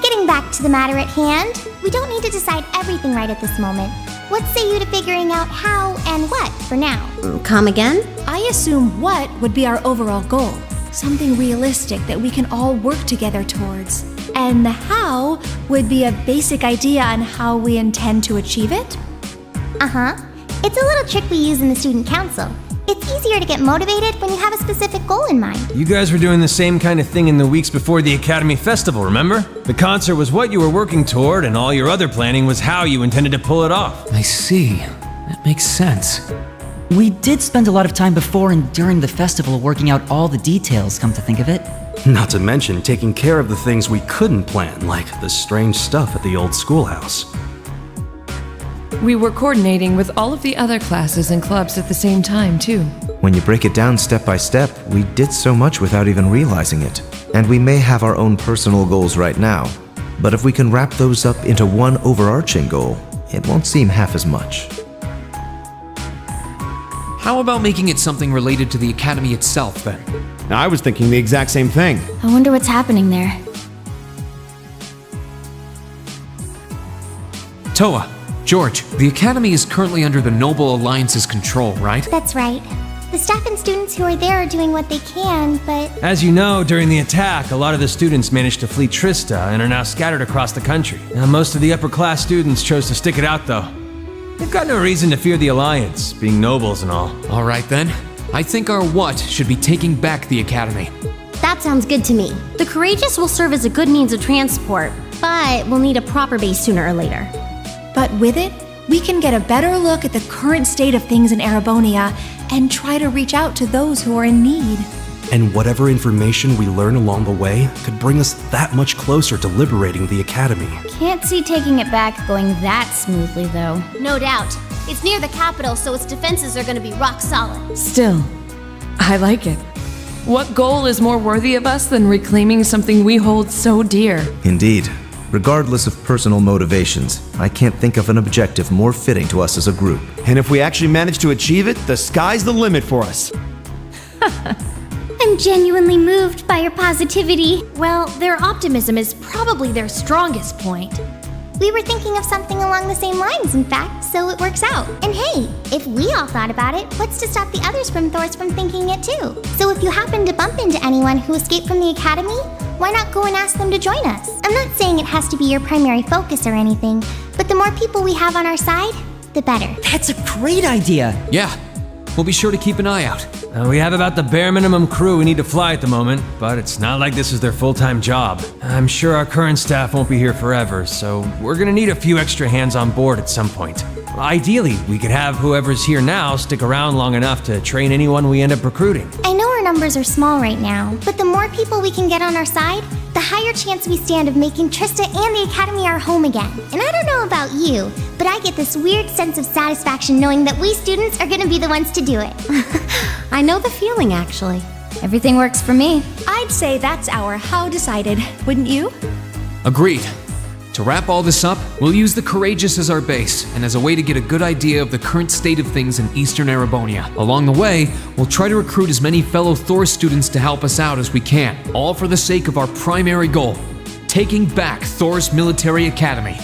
Getting back to to the matter at hand, we don't need to decide everything right at this moment. What say you to figuring out how and what for now? Come again? I assume what would be our overall goal. Something realistic that we can all work together towards. And the how would be a basic idea on how we intend to achieve it? Uh-huh. It's a little trick we use in the student council. It's easier to get motivated when you have a specific goal in mind. You guys were doing the same kind of thing in the weeks before the Academy Festival, remember? The concert was what you were working toward, and all your other planning was how you intended to pull it off. I see. That makes sense. We did spend a lot of time before and during the festival working out all the details, come to think of it. Not to mention taking care of the things we couldn't plan, like the strange stuff at the old schoolhouse. We were coordinating with all of the other classes and clubs at the same time, too. When you break it down step by step, we did so much without even realizing it. And we may have our own personal goals right now, but if we can wrap those up into one overarching goal, it won't seem half as much. How about making it something related to the Academy itself, then? I was thinking the exact same thing. I wonder what's happening there. Toa, George, the Academy is currently under the Noble Alliance's control, right? That's right. The staff and students who are there are doing what they can, but... As you know, during the attack, a lot of the students managed to flee Trista and are now scattered across the country. Now, most of the upper-class students chose to stick it out, though. They've got no reason to fear the Alliance, being nobles and all. All right, then. I think our what should be taking back the Academy. That sounds good to me. The Courageous will serve as a good means of transport, but we'll need a proper base sooner or later. But with it, we can get a better look at the current state of things in Erebonia and try to reach out to those who are in need. And whatever information we learn along the way could bring us that much closer to liberating the Academy. Can't see taking it back going that smoothly, though. No doubt. It's near the capital, so its defenses are going to be rock solid. Still, I like it. What goal is more worthy of us than reclaiming something we hold so dear? Indeed. Regardless of personal motivations, I can't think of an objective more fitting to us as a group. And if we actually manage to achieve it, the sky's the limit for us. I'm genuinely moved by your positivity. Well, their optimism is probably their strongest point. We were thinking of something along the same lines, in fact, so it works out. And hey, if we all thought about it, what's to stop the others from Thors from thinking it too? So if you happen to bump into anyone who escaped from the Academy, why not go and ask them to join us? I'm not saying it has to be your primary focus or anything, but the more people we have on our side, the better. That's a great idea. Yeah, we'll be sure to keep an eye out. We have about the bare minimum crew we need to fly at the moment, but it's not like this is their full-time job. I'm sure our current staff won't be here forever, so we're gonna need a few extra hands on board at some point. Ideally, we could have whoever's here now stick around long enough to train anyone we end up recruiting. I know our numbers are small right now, but the more people we can get on our side, the higher chance we stand of making Trista and the Academy our home again. And I don't know about you, but I get this weird sense of satisfaction knowing that we students are gonna be the ones to do it. I know the feeling, actually. Everything works for me. I'd say that's our how decided, wouldn't you? Agreed. To wrap all this up, we'll use the Courageous as our base, and as a way to get a good idea of the current state of things in Eastern Erebonia. Along the way, we'll try to recruit as many fellow Thor students to help us out as we can, all for the sake of our primary goal, taking back Thor's military academy.